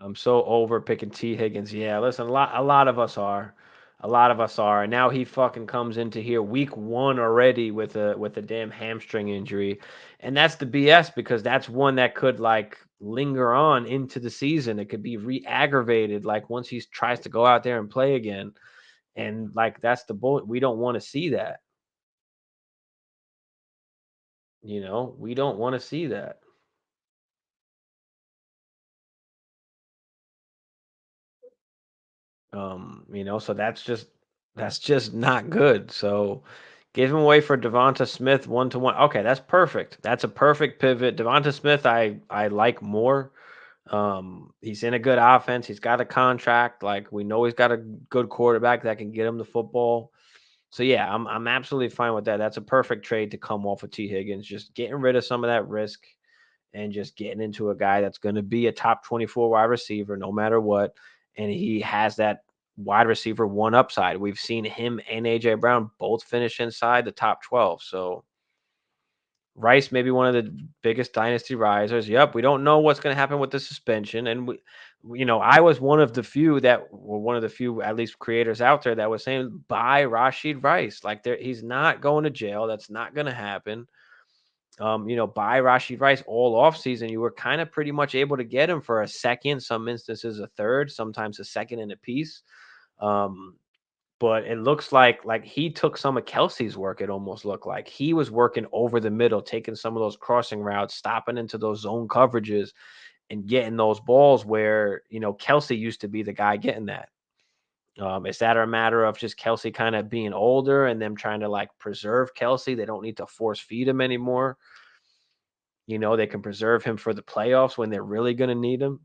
I'm so over picking T. Higgins. Yeah, listen, a lot of us are. A lot of us are. And now he fucking comes into here week 1 already with a damn hamstring injury. And that's the BS because that's one that could like linger on into the season. It could be re-aggravated like once he tries to go out there and play again. And like that's the bull. We don't want to see that. We don't want to see that. So that's just not good. So give him away for Devonta Smith 1-to-1. Okay, that's perfect. That's a perfect pivot. Devonta Smith, I like more. He's in a good offense. He's got a contract. Like we know he's got a good quarterback that can get him the football. So yeah, I'm absolutely fine with that. That's a perfect trade to come off of T. Higgins. Just getting rid of some of that risk and just getting into a guy that's going to be a top 24 wide receiver no matter what. And he has that wide receiver one upside. We've seen him and AJ Brown both finish inside the top 12. So Rice may be one of the biggest dynasty risers. Yep, we don't know what's going to happen with the suspension, and I was one of the few at least creators out there that was saying buy Rashid Rice. Like he's not going to jail. That's not going to happen. Buy Rashid Rice all offseason. You were kind of pretty much able to get him for a second, some instances a third, sometimes a second and a piece. Um, But it looks like he took some of Kelsey's work. It almost looked like he was working over the middle, taking some of those crossing routes, stopping into those zone coverages, and getting those balls where Kelsey used to be the guy getting that. Is that a matter of just Kelsey kind of being older and them trying to like preserve Kelsey? They don't need to force feed him anymore. They can preserve him for the playoffs when they're really going to need him.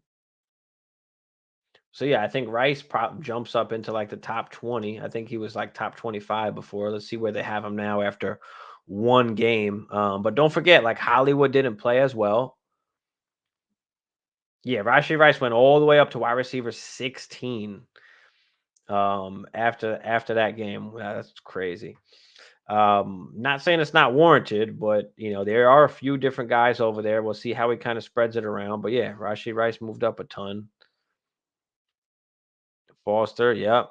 So yeah, I think Rice jumps up into like the top 20. I think he was like top 25 before. Let's see where they have him now after one game. But don't forget, like Hollywood didn't play as well. Yeah, Rashee Rice went all the way up to wide receiver 16. After that game. That's crazy. Not saying it's not warranted, but there are a few different guys over there. We'll see how he kind of spreads it around. But yeah, Rashee Rice moved up a ton. Foster, yep.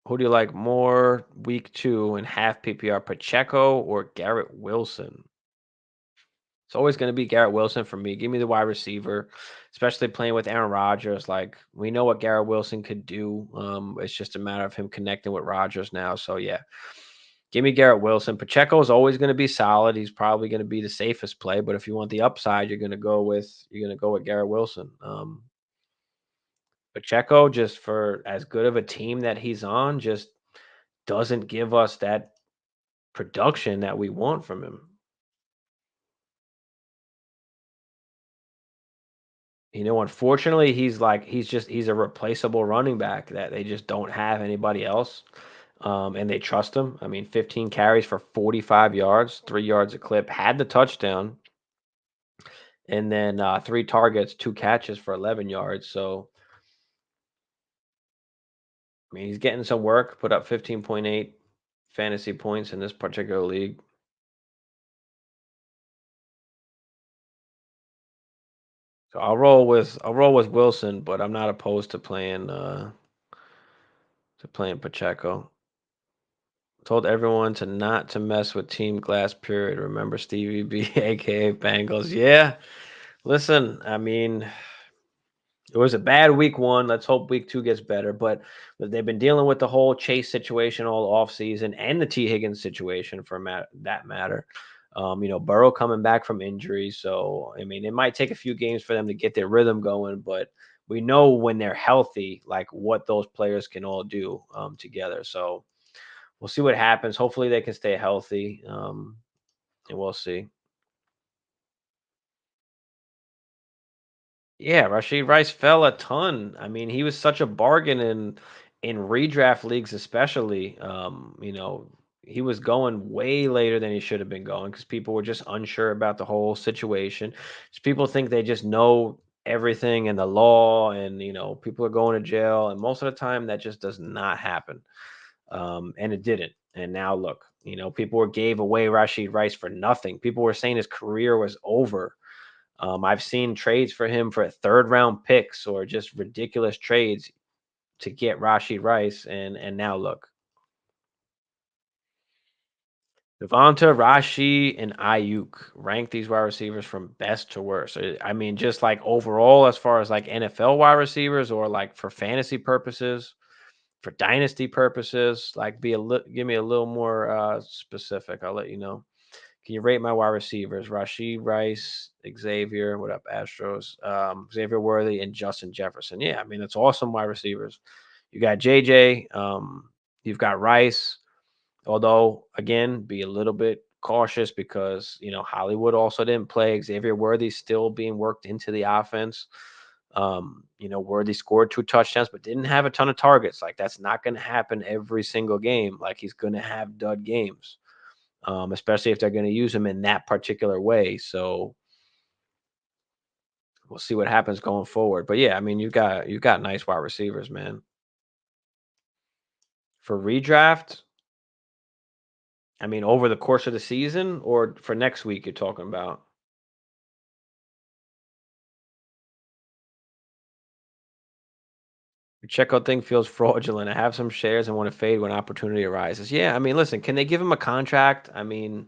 Who do you like more week 2 in half PPR, Pacheco or Garrett Wilson? It's always going to be Garrett Wilson for me. Give me the wide receiver, especially playing with Aaron Rodgers. Like we know what Garrett Wilson could do. It's just a matter of him connecting with Rodgers now. So yeah, give me Garrett Wilson. Pacheco is always going to be solid. He's probably going to be the safest play. But if you want the upside, you're going to go with Garrett Wilson. Pacheco, just for as good of a team that he's on, just doesn't give us that production that we want from him. Unfortunately, he's a replaceable running back that they just don't have anybody else. And they trust him. I mean, 15 carries for 45 yards, 3 yards a clip, had the touchdown, and then 3 targets, 2 catches for 11 yards. So, I mean, he's getting some work, put up 15.8 fantasy points in this particular league. So I'll roll with Wilson, but I'm not opposed to playing Pacheco. Told everyone to not to mess with Team Glass. Period. Remember Stevie B, aka Bengals. Yeah. Listen, I mean, it was a bad week 1. Let's hope week 2 gets better. But they've been dealing with the whole Chase situation all off season and the T Higgins situation for that matter. Burrow coming back from injury. So, I mean, it might take a few games for them to get their rhythm going, but we know when they're healthy, like what those players can all do together. So we'll see what happens. Hopefully they can stay healthy. And we'll see. Yeah, Rashid Rice fell a ton. I mean, he was such a bargain in redraft leagues, especially. He was going way later than he should have been going because people were just unsure about the whole situation. Just people think they just know everything and the law, and people are going to jail, and most of the time that just does not happen. And it didn't. And now look, people gave away Rashid Rice for nothing. People were saying his career was over. I've seen trades for him for 3rd-round picks or just ridiculous trades to get Rashid Rice, and now look. Devonta, Rashi, and Ayuk rank these wide receivers from best to worst. I mean, just like overall, as far as like NFL wide receivers, or like for fantasy purposes, for dynasty purposes, like give me a little more specific. I'll let you know. Can you rate my wide receivers? Rashid Rice, Xavier, what up, Astros? Xavier Worthy and Justin Jefferson. Yeah, I mean, it's awesome wide receivers. You got JJ, you've got Rice, although, again, be a little bit cautious because, Hollywood also didn't play. Xavier Worthy still being worked into the offense. Worthy scored 2 touchdowns, but didn't have a ton of targets. Like, that's not going to happen every single game. Like, he's going to have dud games. Especially if they're going to use him in that particular way. So we'll see what happens going forward. But yeah, I mean, you've got nice wide receivers, man. For redraft, I mean, over the course of the season or for next week, you're talking about. The checkout thing feels fraudulent. I have some shares and want to fade when opportunity arises. Yeah, I mean, listen, can they give him a contract? I mean,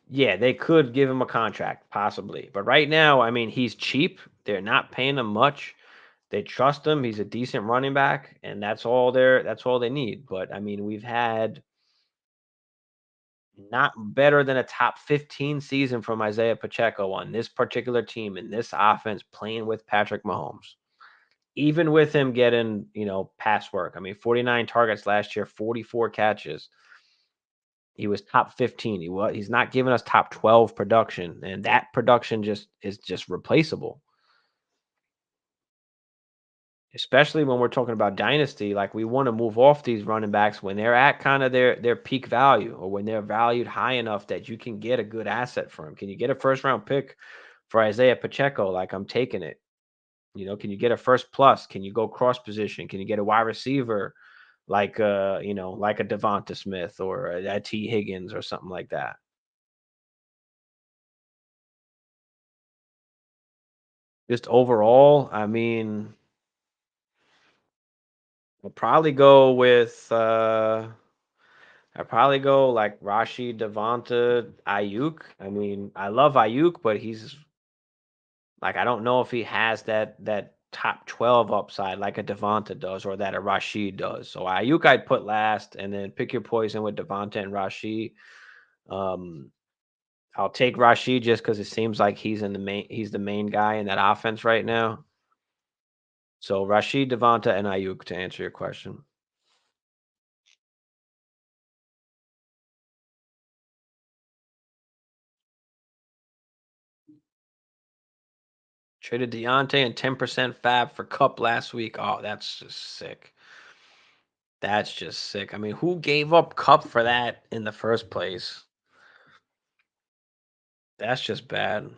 yeah, they could give him a contract, possibly. But right now, I mean, he's cheap. They're not paying him much. They trust him. He's a decent running back, and that's all they need. But I mean, we've had not better than a top 15 season from Isaiah Pacheco on this particular team in this offense playing with Patrick Mahomes. Even with him getting, pass work. I mean, 49 targets last year, 44 catches. He was top 15. He's not giving us top 12 production, and that production just replaceable. Especially when we're talking about dynasty, like we want to move off these running backs when they're at kind of their peak value or when they're valued high enough that you can get a good asset for him. Can you get a first round pick for Isaiah Pacheco? Like I'm taking it. Can you get a first plus? Can you go cross position? Can you get a wide receiver like like a Devonta Smith or a T Higgins or something like that? Just overall, I mean, I'll probably go with I'd probably go like Rashid, Devonta, Ayuk. I mean, I love Ayuk, but he's like I don't know if he has that top 12 upside like a Devonta does or that a Rashid does. So Ayuk I'd put last and then pick your poison with Devonta and Rashid. Um I'll take Rashid just because it seems like he's the main guy in that offense right now. So Rashid, Devonta, and Ayuk to answer your question. Traded Deontay and 10% fab for Cup last week. Oh, that's just sick. That's just sick. I mean, who gave up Cup for that in the first place? That's just bad.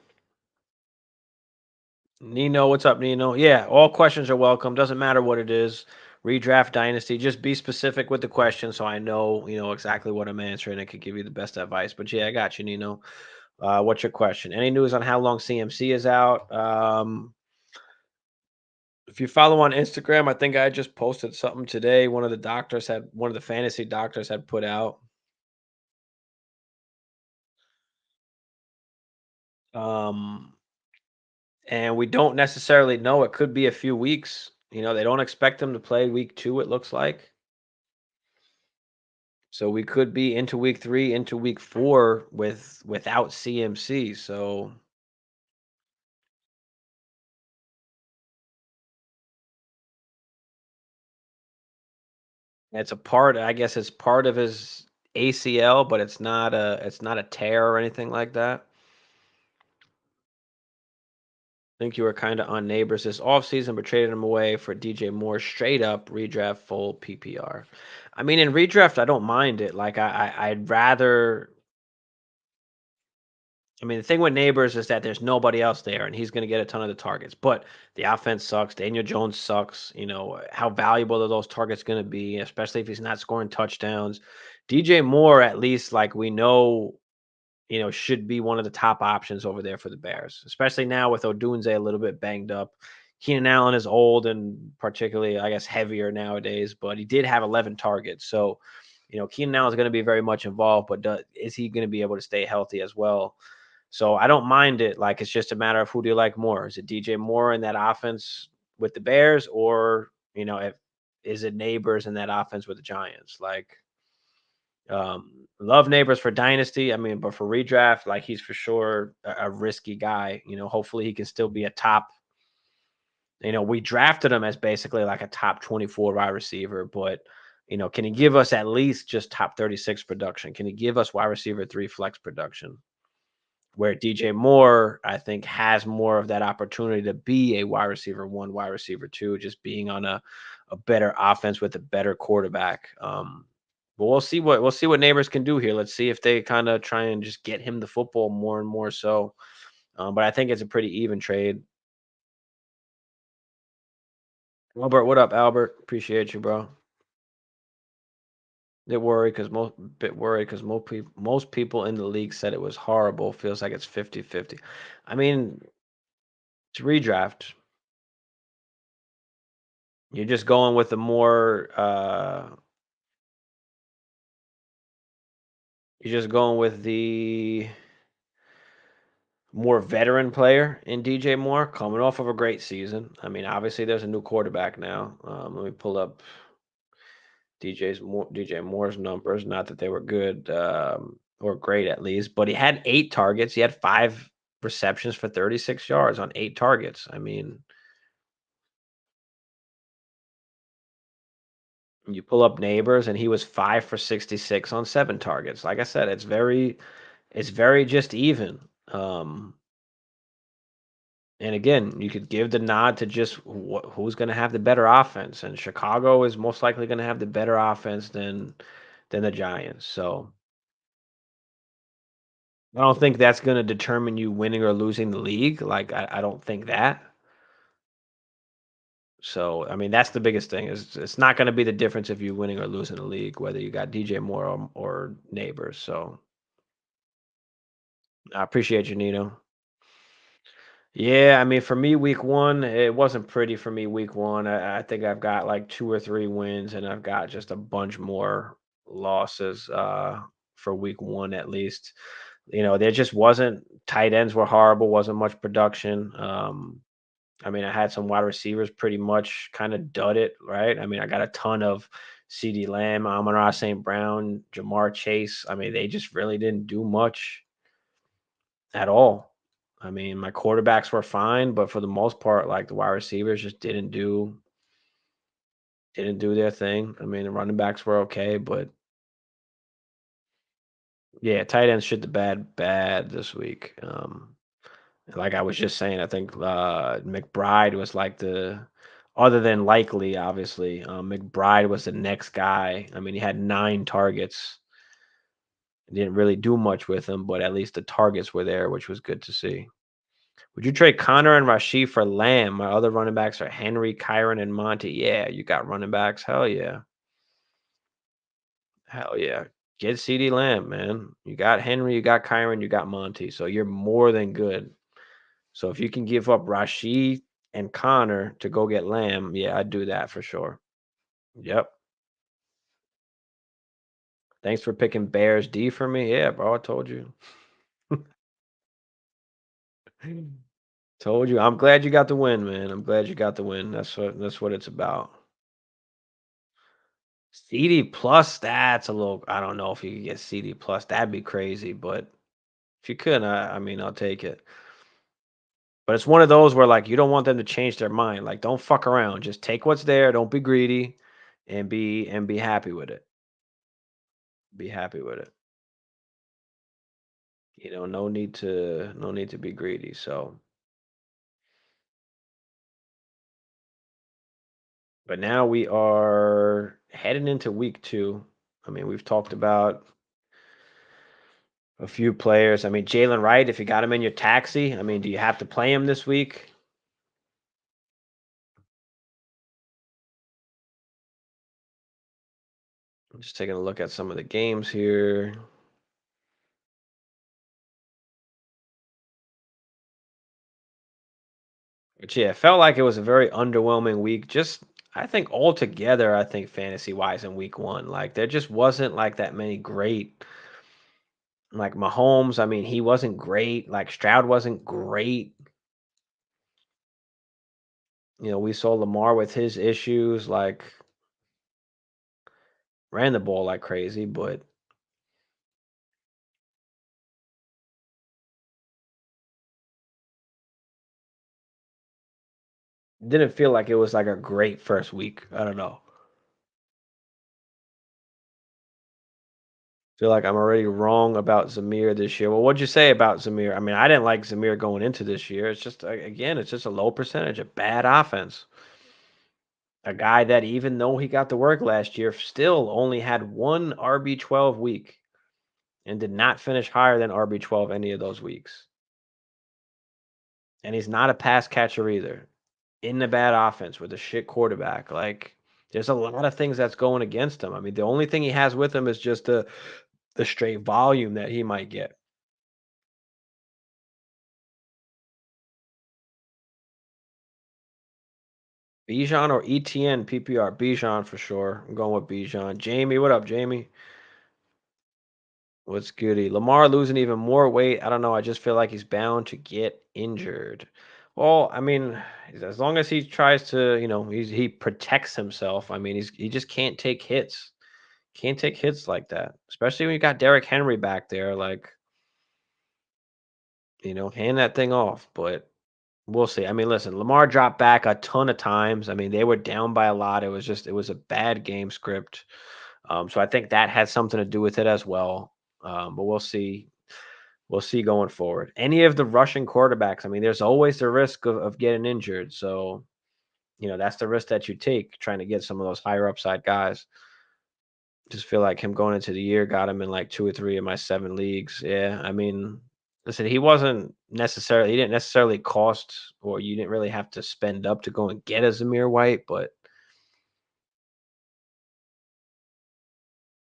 Nino, what's up, Nino? Yeah, all questions are welcome. Doesn't matter what it is. Redraft Dynasty. Just be specific with the question so I know, exactly what I'm answering and could give you the best advice. But yeah, I got you, Nino. What's your question? Any news on how long CMC is out? If you follow on Instagram, I think I just posted something today. One of the fantasy doctors had put out. Um, and we don't necessarily know. It could be a few weeks. They don't expect him to play week 2, it looks like. So we could be into week 3, into week 4 without CMC. So I guess it's part of his ACL, but it's not a tear or anything like that. Think you were kind of on Neighbors this offseason, but traded him away for DJ Moore straight up redraft full PPR. I mean, in redraft, I don't mind it. Like I'd rather. I mean, the thing with Neighbors is that there's nobody else there, and he's going to get a ton of the targets. But the offense sucks. Daniel Jones sucks. How valuable are those targets going to be, especially if he's not scoring touchdowns? DJ Moore, at least, like we know should be one of the top options over there for the Bears, especially now with Odunze a little bit banged up. Keenan Allen is old and particularly, I guess, heavier nowadays, but he did have 11 targets. So, Keenan Allen is going to be very much involved, but is he going to be able to stay healthy as well? So I don't mind it. Like, it's just a matter of who do you like more? Is it DJ Moore in that offense with the Bears, or, is it Neighbors in that offense with the Giants? Like, love Neighbors for dynasty. I mean, but for redraft, like he's for sure a risky guy. Hopefully he can still be a top. We drafted him as basically like a top 24 wide receiver, but can he give us at least just top 36 production? Can he give us wide receiver 3 flex production? Where DJ Moore, I think, has more of that opportunity to be a wide receiver 1, wide receiver 2, just being on a better offense with a better quarterback. But we'll see what Neighbors can do here. Let's see if they kind of try and just get him the football more and more so. But I think it's a pretty even trade. Albert, what up, Albert? Appreciate you, bro. Bit worried because most people in the league said it was horrible. Feels like it's 50-50. I mean, it's redraft. You're just going with the more you're just going with more veteran player in DJ Moore, coming off of a great season. I mean, obviously, there's a new quarterback now. Let me pull up DJ Moore's numbers. Not that they were good or great, at least, but he had 8 targets. He had 5 receptions for 36 yards on 8 targets. I mean, you pull up neighbors, and he was 5 for 66 on 7 targets. Like I said, it's very just even. Um, And again, you could give the nod to just who's going to have the better offense, and Chicago is most likely going to have the better offense than the Giants. So I don't think that's going to determine you winning or losing the league. Like I don't think that. So I mean, that's the biggest thing. Is it's not going to be the difference if you winning or losing the league, whether you got DJ Moore or neighbors. So I appreciate you, Nino. Yeah, I mean, for me, week one, it wasn't pretty for me week one. I think I've got like 2 or 3 wins, and I've got just a bunch more losses for week one at least. There just wasn't tight ends were horrible, wasn't much production. I mean, I had some wide receivers pretty much kind of dud it, right? I mean, I got a ton of CD Lamb, Amon-Ra St. Brown, Jamar Chase. I mean, they just really didn't do much at all. I mean, my quarterbacks were fine, but for the most part, like the wide receivers just didn't do their thing. I mean, the running backs were okay, but yeah, tight ends shit the bad this week. Like I was just saying, I think McBride was like the other than likely, obviously, McBride was the next guy. I mean, he had 9 targets. Didn't really do much with them, but at least the targets were there, which was good to see. Would you trade Connor and Rashid for Lamb? My other running backs are Henry, Kyron, and Monty. Yeah, you got running backs. Hell yeah. Hell yeah. Get CD Lamb, man. You got Henry, you got Kyron, you got Monty. So you're more than good. So if you can give up Rashid and Connor to go get Lamb, yeah, I'd do that for sure. Yep. Thanks for picking Bears D for me. Yeah, bro, I told you. Told you. I'm glad you got the win, man. I'm glad you got the win. That's what it's about. CD plus, that's a little. I don't know if you could get CD plus. That'd be crazy, but if you could, I mean, I'll take it. But it's one of those where like you don't want them to change their mind. Like, don't fuck around. Just take what's there. Don't be greedy, and be happy with it. Be happy with it. No need to be greedy. So, but now we are heading into week two. I mean, we've talked about a few players. I mean, Jalen Wright, if you got him in your taxi, I mean, do you have to play him this week? I'm just taking a look at some of the games here. But yeah, it felt like it was a very underwhelming week. Just I think altogether, I think fantasy wise in week one, like there just wasn't like that many great like Mahomes. I mean, he wasn't great. Like Stroud wasn't great. We saw Lamar with his issues, like ran the ball like crazy, but didn't feel like it was like a great first week. I don't know. Feel like I'm already wrong about Zamir this year. Well, what'd you say about Zamir? I mean, I didn't like Zamir going into this year. It's just again, it's just a low percentage, a bad offense. A guy that even though he got the work last year, still only had one RB12 week and did not finish higher than RB12 any of those weeks. And he's not a pass catcher either. In the bad offense with a shit quarterback. Like there's a lot of things that's going against him. I mean, the only thing he has with him is just the straight volume that he might get. Bijan or ETN PPR? Bijan for sure. I'm going with Bijan. Jamie, what up, Jamie? What's goody? Lamar losing even more weight. I don't know. I just feel like he's bound to get injured. Well, I mean, as long as he tries to, he protects himself. I mean, he just can't take hits. Can't take hits like that, especially when you got Derrick Henry back there. Like, hand that thing off. But we'll see. I mean, listen, Lamar dropped back a ton of times. I mean, they were down by a lot. It was a bad game script. So I think that had something to do with it as well. But we'll see. We'll see going forward. Any of the Russian quarterbacks, I mean, there's always the risk of getting injured. So, that's the risk that you take trying to get some of those higher upside guys. Just feel like him going into the year got him in like 2 or 3 of my 7 leagues. Yeah, I mean, listen, he didn't necessarily cost, or you didn't really have to spend up to go and get a Zamir White, but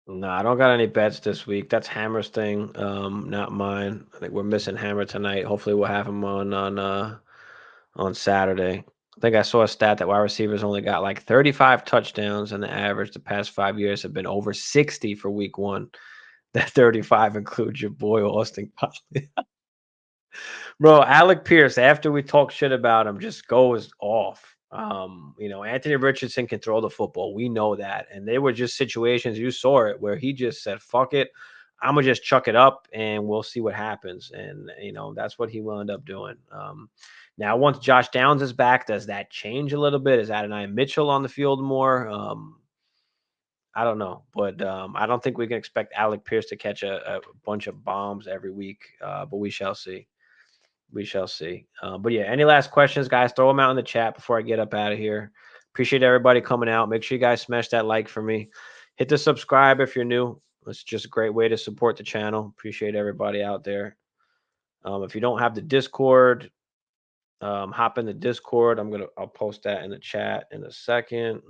no, I don't got any bets this week. That's Hammer's thing, not mine. I think we're missing Hammer tonight. Hopefully we'll have him on Saturday. I think I saw a stat that wide receivers only got like 35 touchdowns, and the average the past 5 years have been over 60 for week one. That 35 includes your boy Austin Collie. Bro, Alec Pierce, after we talk shit about him, just goes off. Anthony Richardson can throw the football. We know that. And they were just situations, you saw it, where he just said, fuck it. I'm gonna just chuck it up and we'll see what happens. And that's what he will end up doing. Now once Josh Downs is back, does that change a little bit? Is Adonai Mitchell on the field more? I don't know, but I don't think we can expect Alec Pierce to catch a bunch of bombs every week. But we shall see. We shall see. But yeah, any last questions, guys? Throw them out in the chat before I get up out of here. Appreciate everybody coming out. Make sure you guys smash that like for me. Hit the subscribe if you're new. It's just a great way to support the channel. Appreciate everybody out there. If you don't have the Discord, hop in the Discord. I'll post that in the chat in a second.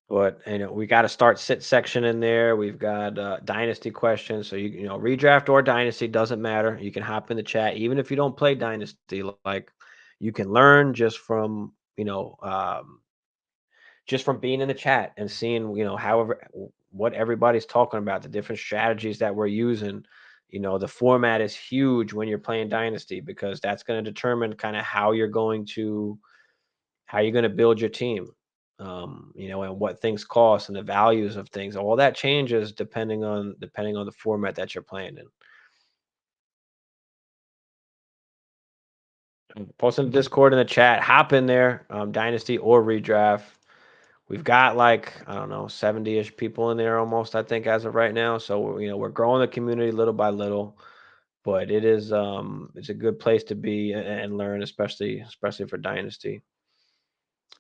But we got to start sit section in there. We've got dynasty questions. So redraft or dynasty doesn't matter. You can hop in the chat, even if you don't play dynasty. Like you can learn just from being in the chat and seeing however what everybody's talking about, the different strategies that we're using. The format is huge when you're playing dynasty because that's going to determine kind of how you're going to build your team, and what things cost and the values of things. All that changes depending on the format that you're playing in. Posting the Discord in the chat. Hop in there, Dynasty or Redraft. We've got like I don't know 70-ish people in there almost. I think as of right now. So we're growing the community little by little. But it's a good place to be and learn, especially for Dynasty.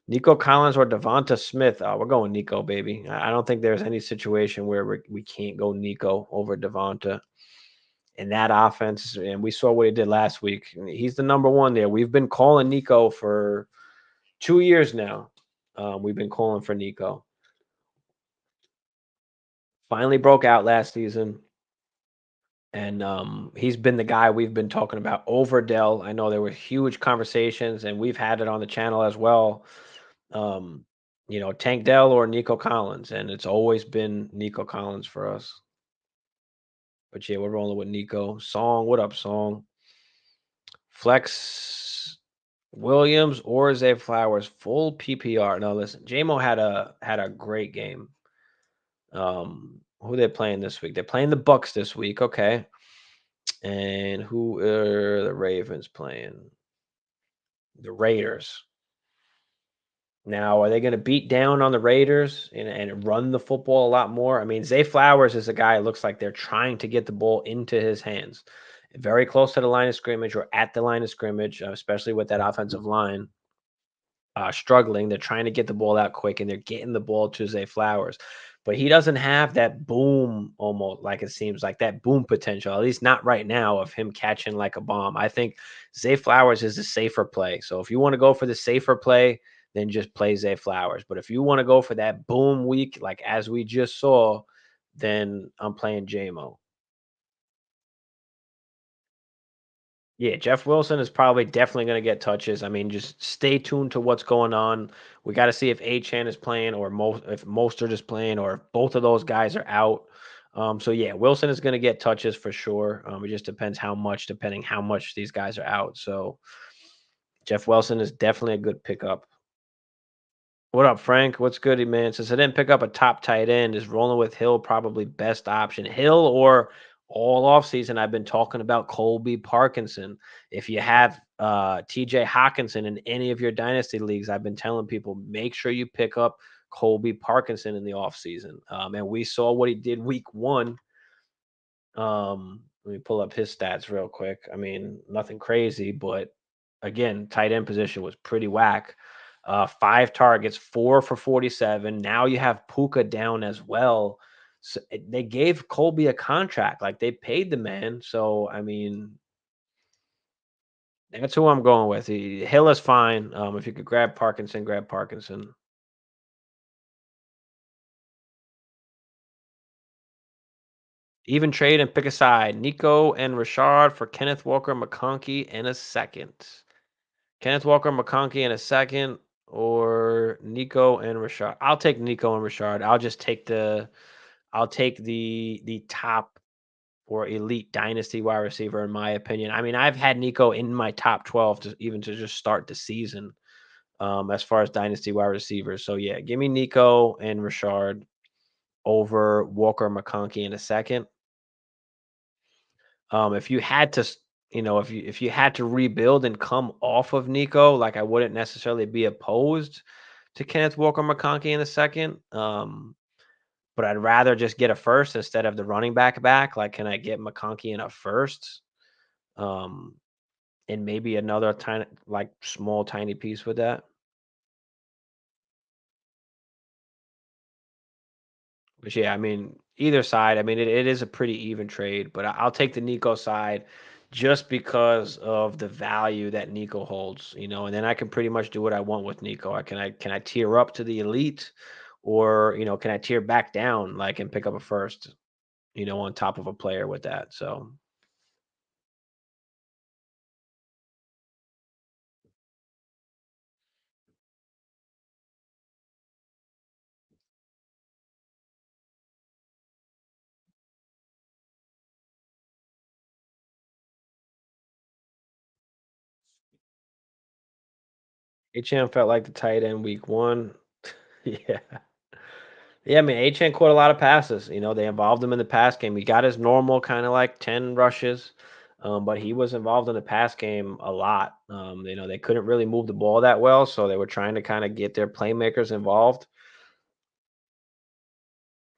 Nico Collins or Devonta Smith? We're going Nico, baby. I don't think there's any situation where we can't go Nico over Devonta in that offense. And we saw what he did last week. He's the number one there. We've been calling Nico for 2 years now. We've been calling for Nico. Finally broke out last season. And he's been the guy we've been talking about over Dell. I know there were huge conversations, and we've had it on the channel as well. Tank Dell or Nico Collins, and it's always been Nico Collins for us. But yeah, we're rolling with Nico. Song, what up, Song? Flex Williams or Zay Flowers, full PPR. No, listen, JMO had a great game. Who they playing this week? They're playing the Bucks this week. Okay. And who are the Ravens playing? The Raiders. Now, are they going to beat down on the Raiders and run the football a lot more? I mean, Zay Flowers is a guy it looks like they're trying to get the ball into his hands. Very close to the line of scrimmage or at the line of scrimmage, especially with that offensive line struggling. They're trying to get the ball out quick, and they're getting the ball to Zay Flowers. But he doesn't have that boom, almost like it seems like that boom potential, at least not right now, of him catching like a bomb. I think Zay Flowers is a safer play. So if you want to go for the safer play, then just play Zay Flowers. But if you want to go for that boom week, like as we just saw, then I'm playing JMO. Yeah, Jeff Wilson is probably definitely going to get touches. I mean, just stay tuned to what's going on. We got to see if Achan is playing or if Mostert is playing or if both of those guys are out. So yeah, Wilson is going to get touches for sure. It just depends how much, depending how much these guys are out. So Jeff Wilson is definitely a good pickup. What up, Frank? What's good, man? Since I didn't pick up a top tight end, is rolling with Hill probably best option? Hill or all offseason, I've been talking about Colby Parkinson. If you have TJ Hawkinson in any of your dynasty leagues, I've been telling people make sure you pick up Colby Parkinson in the offseason. And we saw what he did week one. Let me pull up his stats real quick. I mean, nothing crazy, but again, tight end position was pretty whack. 5 targets, 4 for 47. Now you have Puka down as well. So they gave Colby a contract, like they paid the man. So I mean, that's who I'm going with. Hill is fine. If you could grab Parkinson, grab Parkinson. Even trade and pick a side. Nico and Rashard for Kenneth Walker, McConkey, in a second. Kenneth Walker, McConkey in a second, or Nico and Rashard. I'll take Nico and Rashard. I'll take the top or elite dynasty wide receiver in my opinion. I mean, I've had Nico in my top 12 to even to just start the season as far as dynasty wide receivers. So yeah, give me Nico and Rashard over Walker McConkey in a second. If you had to, if you had to rebuild and come off of Nico, like I wouldn't necessarily be opposed to Kenneth Walker McConkey in a second. But I'd rather just get a first instead of the running back. Like, can I get McConkey in a first? Um, and maybe another tiny, like small, tiny piece with that. But yeah, I mean, either side, I mean, it is a pretty even trade, but I'll take the Nico side just because of the value that Nico holds, and then I can pretty much do what I want with Nico. Can I tier up to the elite or, can I tier back down like and pick up a first, on top of a player with that. So HM felt like the tight end week one. Yeah. Yeah, I mean, Achane caught a lot of passes. They involved him in the pass game. He got his normal kind of like 10 rushes, but he was involved in the pass game a lot. They couldn't really move the ball that well, so they were trying to kind of get their playmakers involved.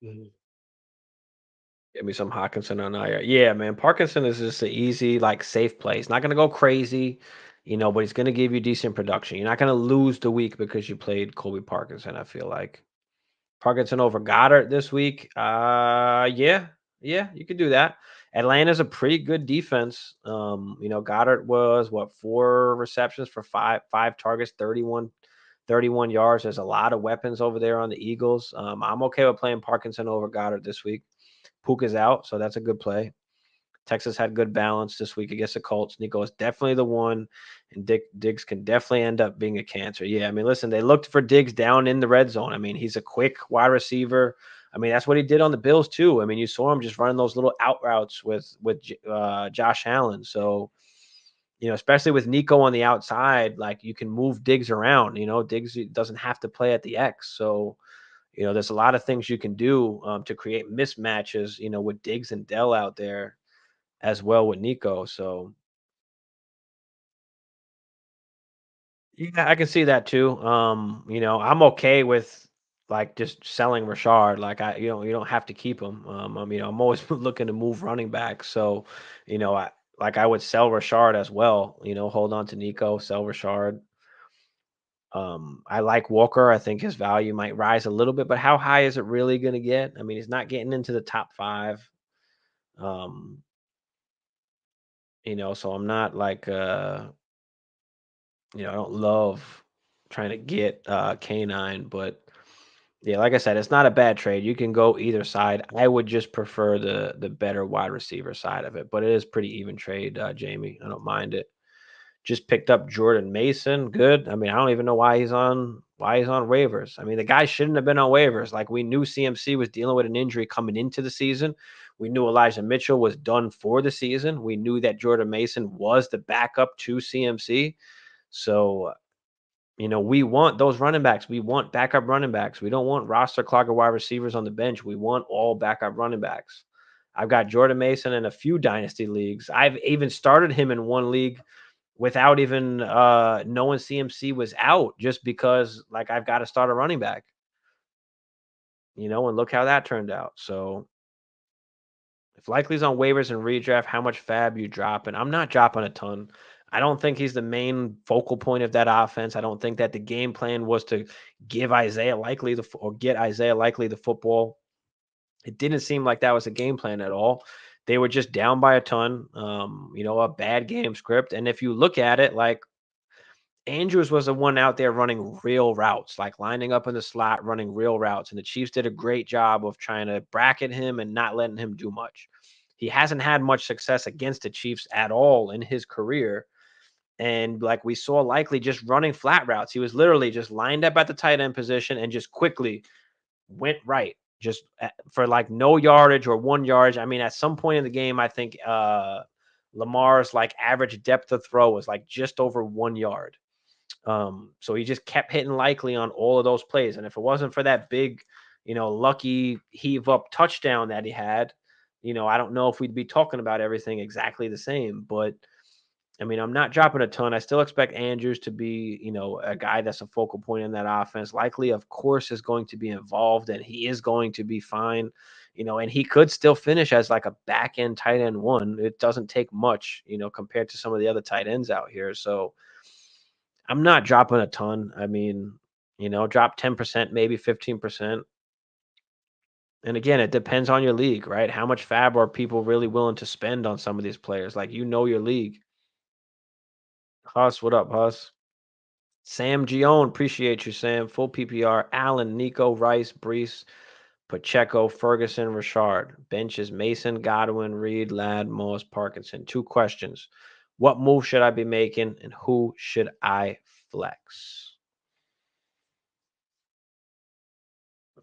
Mhm. Give me some Hawkinson on IR. Yeah, man. Parkinson is just an easy, like safe play. He's not gonna go crazy, but he's gonna give you decent production. You're not gonna lose the week because you played Colby Parkinson, I feel like. Parkinson over Goddard this week. Yeah, you could do that. Atlanta's a pretty good defense. Goddard was what 4 receptions for five targets, 31 yards. There's a lot of weapons over there on the Eagles. I'm okay with playing Parkinson over Goddard this week. Pook is out, so that's a good play. Texas had good balance this week against the Colts. Nico is definitely the one, and Diggs can definitely end up being a cancer. Yeah, I mean, listen, they looked for Diggs down in the red zone. I mean, he's a quick wide receiver. I mean, that's what he did on the Bills too. I mean, you saw him just running those little out routes with Josh Allen. So, especially with Nico on the outside, like you can move Diggs around. Diggs doesn't have to play at the X. So, there's a lot of things you can do to create mismatches. With Diggs and Dell out there as well with Nico. So yeah, I can see that too. I'm okay with like just selling Rashard. Like you don't have to keep him. I'm always looking to move running back. So, I would sell Rashard as well. Hold on to Nico, sell Rashard. I like Walker. I think his value might rise a little bit, but how high is it really going to get? I mean, he's not getting into the top five. Um, so I'm not like I don't love trying to get Canine, but Yeah, like I said, it's not a bad trade. You can go either side. I would just prefer the better wide receiver side of it, but it is pretty even trade, Jamie. I don't mind it. Just picked up Jordan Mason. Good. I mean, I don't even know why he's on waivers. I mean, the guy shouldn't have been on waivers. Like we knew CMC was dealing with an injury coming into the season. We knew Elijah Mitchell was done for the season. We knew that Jordan Mason was the backup to CMC. So we want those running backs. We want backup running backs. We don't want roster clogger wide receivers on the bench. We want all backup running backs. I've got Jordan Mason in a few dynasty leagues. I've even started him in one league without even knowing CMC was out, just because like I've got to start a running back, and look how that turned out. So if Likely's on waivers and redraft, how much fab you dropping? I'm not dropping a ton. I don't think he's the main focal point of that offense. I don't think that the game plan was to give Isaiah Likely or get Isaiah Likely the football. It didn't seem like that was a game plan at all. They were just down by a ton, a bad game script. And if you look at it, like Andrews was the one out there running real routes, like lining up in the slot, running real routes. And the Chiefs did a great job of trying to bracket him and not letting him do much. He hasn't had much success against the Chiefs at all in his career. And like we saw Likely just running flat routes. He was literally just lined up at the tight end position and just quickly went right, just for like no yardage or 1 yard. I mean, at some point in the game, I think Lamar's like average depth of throw was like just over 1 yard. So he just kept hitting Likely on all of those plays. And if it wasn't for that big, lucky heave up touchdown that he had, I don't know if we'd be talking about everything exactly the same. But I mean, I'm not dropping a ton. I still expect Andrews to be, a guy that's a focal point in that offense. Likely, of course, is going to be involved, and he is going to be fine. And he could still finish as like a back end tight end one. It doesn't take much, compared to some of the other tight ends out here. So I'm not dropping a ton. I mean, drop 10%, maybe 15%. And again, it depends on your league, right? How much fab are people really willing to spend on some of these players? Like, your league. Huss, what up, Huss? Sam Gion, appreciate you, Sam. Full PPR. Allen, Nico, Rice, Brees, Pacheco, Ferguson, Richard. Benches Mason, Godwin, Reed, Ladd, Moss, Parkinson. 2 questions. What move should I be making, and who should I flex?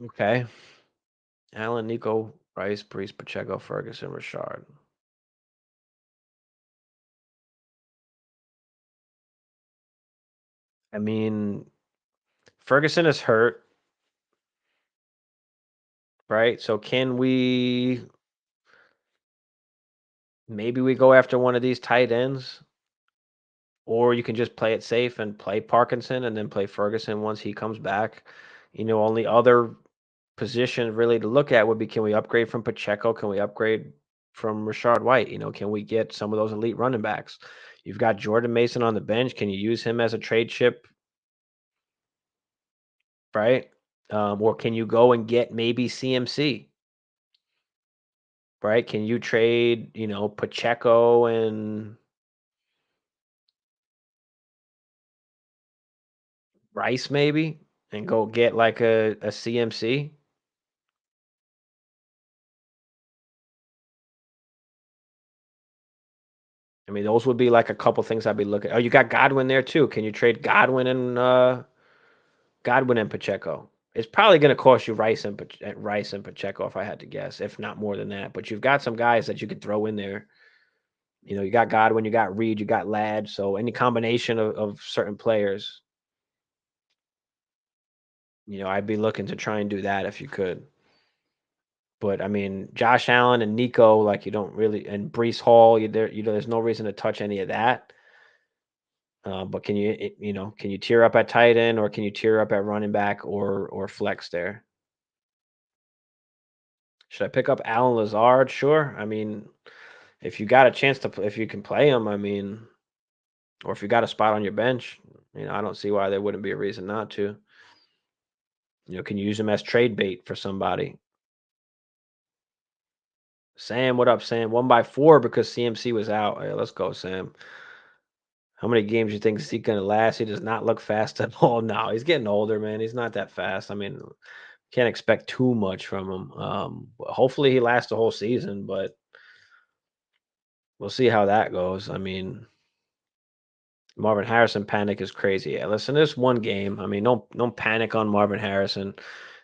Okay. Allen, Nico, Rice, Brees, Pacheco, Ferguson, Richard. I mean, Ferguson is hurt, right? So can we maybe we go after one of these tight ends? Or you can just play it safe and play Parkinson and then play Ferguson once he comes back. Only other position really to look at would be, can we upgrade from Pacheco? Can we upgrade from Rashard White? Can we get some of those elite running backs? You've got Jordan Mason on the bench. Can you use him as a trade chip? Right? Or can you go and get maybe CMC? Right? Can you trade, Pacheco and Rice maybe and go get like a CMC? I mean, those would be like a couple things I'd be looking. Oh, you got Godwin there too. Can you trade Godwin and Pacheco? It's probably going to cost you Rice and Pacheco if I had to guess, if not more than that. But you've got some guys that you could throw in there. You got Godwin, you got Reed, you got Ladd. So any combination of certain players, I'd be looking to try and do that if you could. But I mean, Josh Allen and Nico, like you don't really, and Brees Hall, there's no reason to touch any of that. But can you tier up at tight end, or can you tier up at running back or flex there? Should I pick up Alan Lazard? Sure. I mean, if you got a chance if you can play him, I mean, or if you got a spot on your bench, I don't see why there wouldn't be a reason not to. Can you use him as trade bait for somebody? Sam, what up, Sam? 1x4 because CMC was out. Hey, let's go, Sam. How many games do you think Zeke gonna last? He does not look fast at all. No, he's getting older, man. He's not that fast. I mean, Can't expect too much from him. Hopefully he lasts the whole season, but we'll see how that goes. I mean, Marvin Harrison panic is crazy. Yeah, listen, this one game. I mean, don't panic on Marvin Harrison.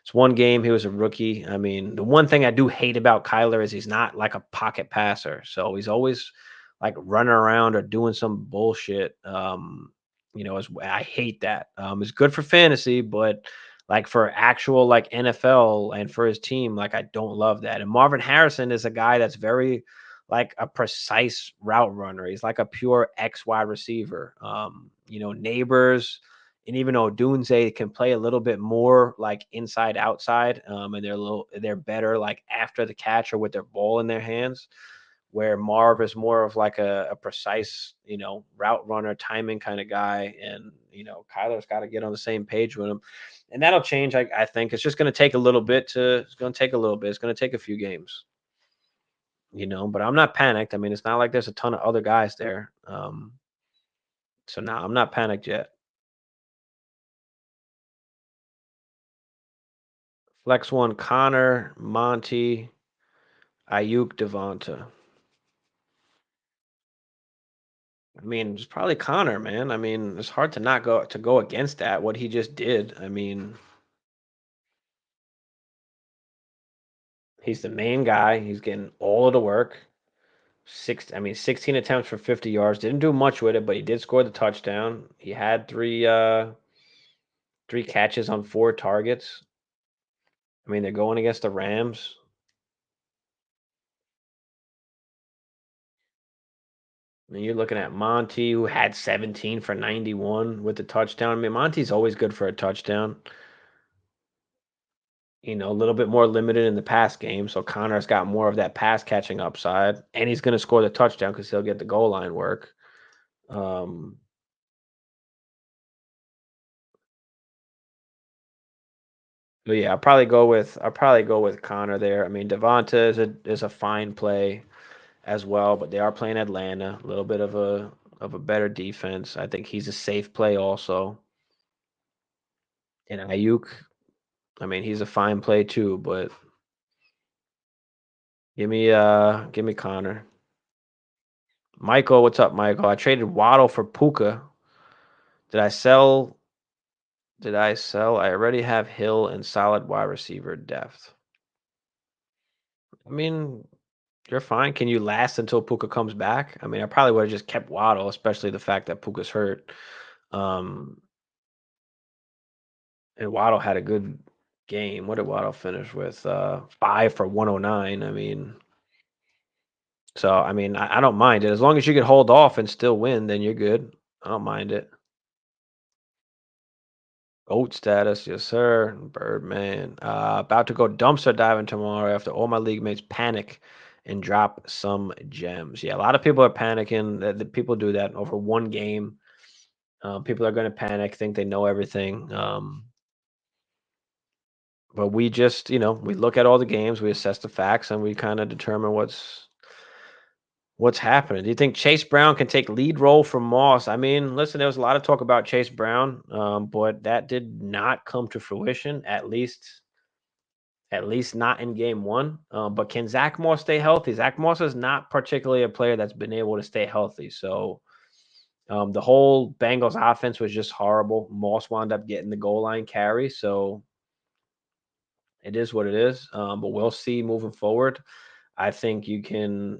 It's one game. He was a rookie. I mean, the one thing I do hate about Kyler is he's not like a pocket passer. So he's always like running around or doing some bullshit. I hate that. It's good for fantasy, but like for actual like NFL and for his team, like I don't love that. And Marvin Harrison is a guy that's very like a precise route runner. He's like a pure X wide receiver. Neighbors and even Odunze can play a little bit more like inside outside, and they're better like after the catch or with their ball in their hands. Where Marv is more of like a precise, route runner, timing kind of guy, and Kyler's got to get on the same page with him, and that'll change. I think it's just going to take a little bit to. It's going to take a little bit. It's going to take a few games. But I'm not panicked. I mean, it's not like there's a ton of other guys there. So now I'm not panicked yet. Flex one, Connor, Monty, Ayuk, Devonta. I mean, it's probably Connor, man. I mean, it's hard to not go against that. What he just did. I mean, he's the main guy. He's getting all of the work. 16 attempts for 50 yards. Didn't do much with it, but he did score the touchdown. He had three catches on 4 targets. I mean, they're going against the Rams. And you're looking at Monty, who had 17 for 91 with the touchdown. I mean, Monty's always good for a touchdown. A little bit more limited in the pass game. So Connor's got more of that pass catching upside, and he's going to score the touchdown because he'll get the goal line work. Um, but yeah, I'll probably go with Connor there. I mean, Devonta is a fine play as well, but they are playing Atlanta, a little bit of a better defense. I think he's a safe play also. And Ayuk, I mean, he's a fine play too, but give me Connor. Michael, what's up, Michael? I traded Waddle for Puka. Did I sell? Did I sell? I already have Hill and solid wide receiver depth. I mean, you're fine. Can you last until Puka comes back? I mean, I probably would have just kept Waddle, especially the fact that Puka's hurt. Um, and Waddle had a good game. What did Waddle finish with? 5 for 109. I mean, I don't mind it as long as you can hold off and still win. Then you're good. I don't mind it. Goat status, yes, sir. Birdman. About to go dumpster diving tomorrow after all my league mates panic and drop some gems. Yeah, a lot of people are panicking. The people do that over one game. People are going to panic, think they know everything. But we just, we look at all the games, we assess the facts, and we kind of determine what's happening. Do you think Chase Brown can take lead role from Moss? I mean, listen, there was a lot of talk about Chase Brown, but that did not come to fruition. At least not in game one. But can Zach Moss stay healthy? Zach Moss is not particularly a player that's been able to stay healthy. So the whole Bengals offense was just horrible. Moss wound up getting the goal line carry. So it is what it is. But we'll see moving forward. I think you can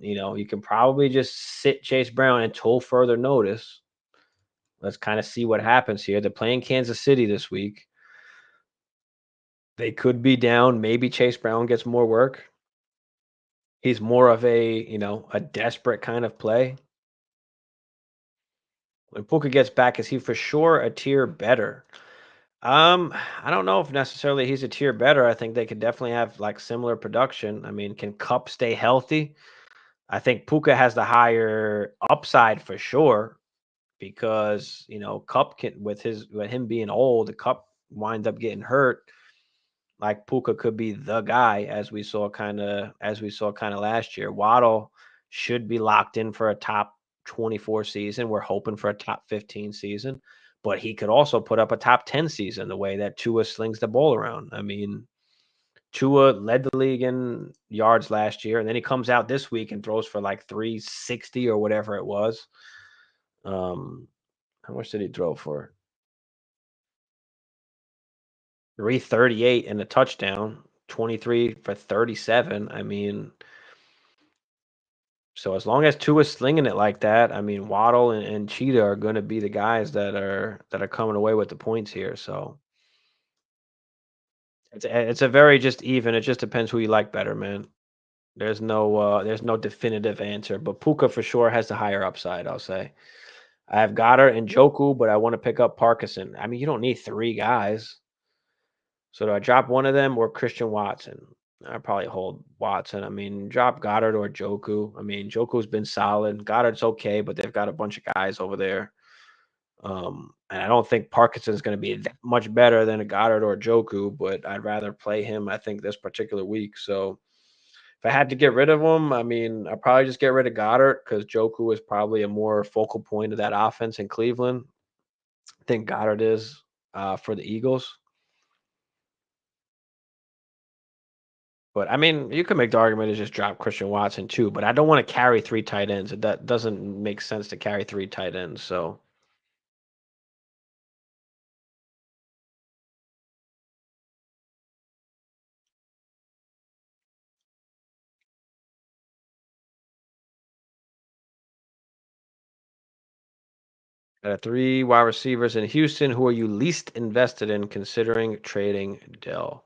probably just sit Chase Brown until further notice. Let's kind of see what happens here. They're playing Kansas City this week. They could be down. Maybe Chase Brown gets more work. He's more of a desperate kind of play. When Puka gets back, is he for sure a tier better? I don't know if necessarily he's a tier better. I think they could definitely have like similar production. I mean, can Cup stay healthy? I think Puka has the higher upside for sure because Cup can with him being old, the Cup winds up getting hurt. Like Puka could be the guy as we saw kind of last year. Waddle should be locked in for a top 24 season. We're hoping for a top 15 season, but he could also put up a top 10 season the way that Tua slings the ball around. I mean, Tua led the league in yards last year, and then he comes out this week and throws for like 360 or whatever it was. Um, how much did he throw for? 338 and a touchdown, 23 for 37. I mean, so as long as Tua's slinging it like that, I mean, Waddle and Cheetah are going to be the guys that are coming away with the points here. So it's a very just even. It just depends who you like better, man. There's no definitive answer, but Puka for sure has the higher upside, I'll say. I have Goddard and Joku, but I want to pick up Parkinson. I mean, you don't need three guys. So do I drop one of them or Christian Watson? I probably hold Watson. I mean, drop Goddard or Joku. I mean, Joku's been solid. Goddard's okay, but they've got a bunch of guys over there. And I don't think Parkinson's going to be that much better than a Goddard or a Joku, but I'd rather play him, I think, this particular week. So if I had to get rid of him, I mean, I'd probably just get rid of Goddard because Joku is probably a more focal point of that offense in Cleveland. I think Goddard is for the Eagles. But I mean, you could make the argument to just drop Christian Watson too, but I don't want to carry three tight ends. That doesn't make sense to carry three tight ends. So three wide receivers in Houston. Who are you least invested in considering trading Dell?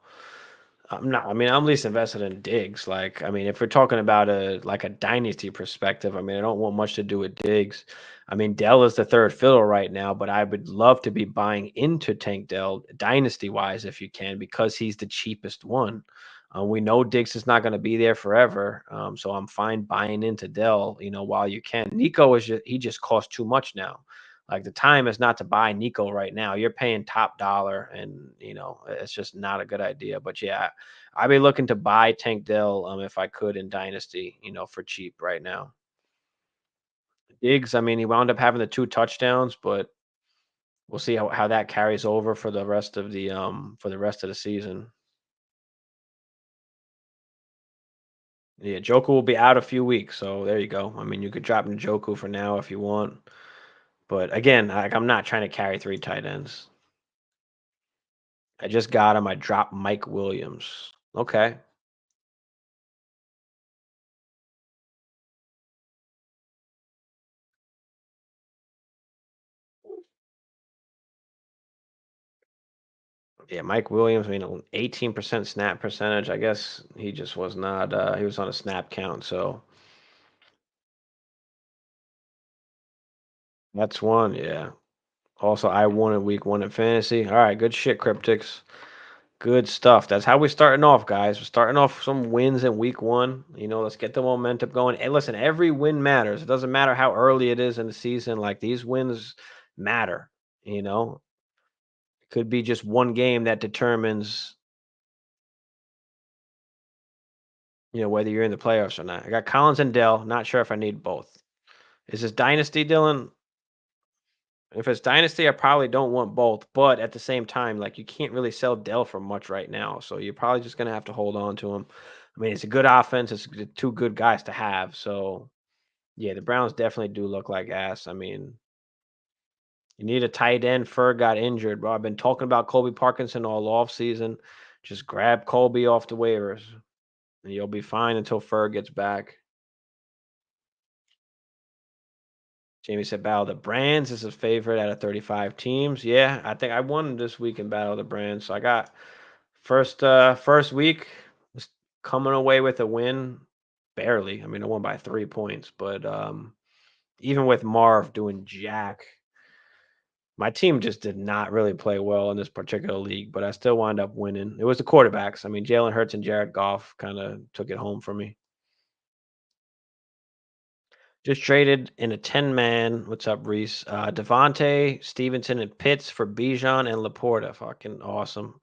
I'm not. I mean, I'm least invested in Diggs. Like, I mean, if we're talking about a dynasty perspective, I mean, I don't want much to do with Diggs. I mean, Dell is the third fiddle right now, but I would love to be buying into Tank Dell dynasty wise if you can, because he's the cheapest one. We know Diggs is not going to be there forever, so I'm fine buying into Dell. While you can. Nico he just costs too much now. Like the time is not to buy Nico right now. You're paying top dollar, and it's just not a good idea. But yeah, I'd be looking to buy Tank Dell if I could in Dynasty, for cheap right now. Diggs, I mean, he wound up having the two touchdowns, but we'll see how that carries over for the rest of the season. Yeah, Joku will be out a few weeks, so there you go. I mean, you could drop Njoku for now if you want, but again, I'm not trying to carry three tight ends. I just got him. I dropped Mike Williams. Okay. Yeah, Mike Williams, I mean, 18% snap percentage. I guess he just was not, he was on a snap count. So that's one. Yeah. Also, I won in week one in fantasy. All right. Good shit, Cryptics. Good stuff. That's how we're starting off, guys. We're starting off some wins in week one. Let's get the momentum going. And listen, every win matters. It doesn't matter how early it is in the season. Like these wins matter. It could be just one game that determines, whether you're in the playoffs or not. I got Collins and Dell. Not sure if I need both. Is this Dynasty, Dylan? If it's Dynasty, I probably don't want both. But at the same time, like you can't really sell Dell for much right now. So you're probably just gonna have to hold on to him. I mean, it's a good offense. It's two good guys to have. So yeah, the Browns definitely do look like ass. I mean, you need a tight end. Ferg got injured, bro. I've been talking about Colby Parkinson all off season. Just grab Colby off the waivers, and you'll be fine until Ferg gets back. Jamie said Battle of the Brands is his favorite out of 35 teams. Yeah, I think I won this week in Battle of the Brands. So I got first week was coming away with a win. Barely. I mean, I won by 3 points, but even with Marv doing jack, my team just did not really play well in this particular league, but I still wound up winning. It was the quarterbacks. I mean, Jalen Hurts and Jared Goff kind of took it home for me. Just traded in a 10-man. What's up, Reese? Devontae, Stevenson, and Pitts for Bijan and Laporta. Fucking awesome.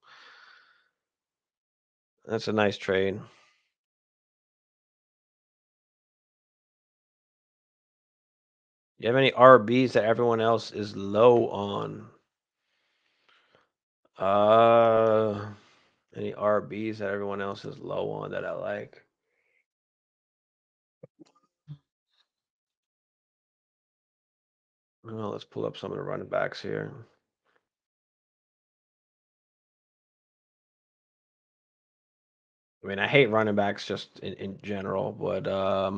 That's a nice trade. You have any RBs that everyone else is low on? Uh, Any RBs that everyone else is low on that I like? Well, let's pull up some of the running backs here. I mean, I hate running backs just in general, but I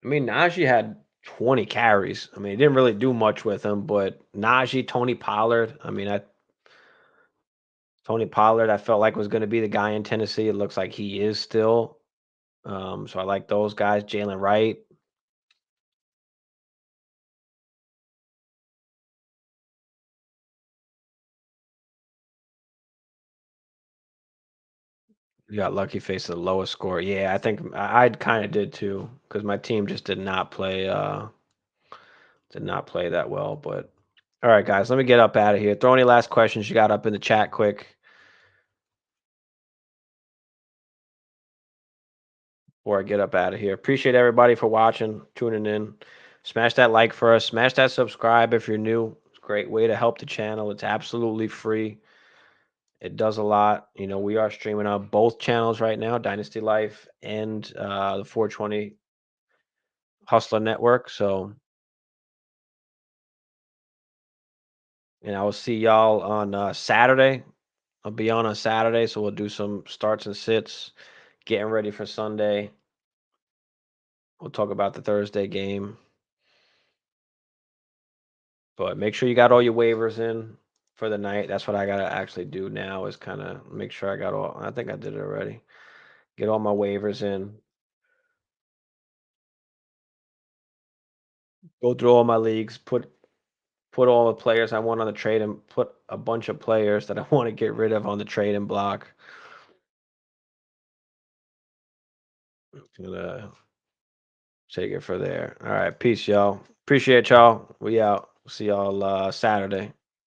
mean, Najee had 20 carries. I mean, he didn't really do much with him, but Najee, Tony Pollard. I mean, Tony Pollard, I felt like was going to be the guy in Tennessee. It looks like he is still. So I like those guys. Jalen Wright. You got lucky face the lowest score. Yeah, I think I kind of did too because my team just did not play that well. But all right, guys, let me get up out of here. Throw any last questions you got up in the chat quick before I get up out of here. Appreciate everybody for watching, tuning in. Smash that like for us. Smash that subscribe if you're new. It's a great way to help the channel. It's absolutely free. It does a lot. You know, we are streaming on both channels right now, Dynasty Life and the 420 Hustler Network. So, and I will see y'all on Saturday. I'll be on Saturday, so we'll do some starts and sits, getting ready for Sunday. We'll talk about the Thursday game. But make sure you got all your waivers in for the night. That's what I gotta actually do now is kind of make sure I got all. I think I did it already. Get all my waivers in. Go through all my leagues. Put all the players I want on the trade and put a bunch of players that I want to get rid of on the trade and block. Gonna take it for there. All right, peace, y'all. Appreciate y'all. We out. See y'all Saturday.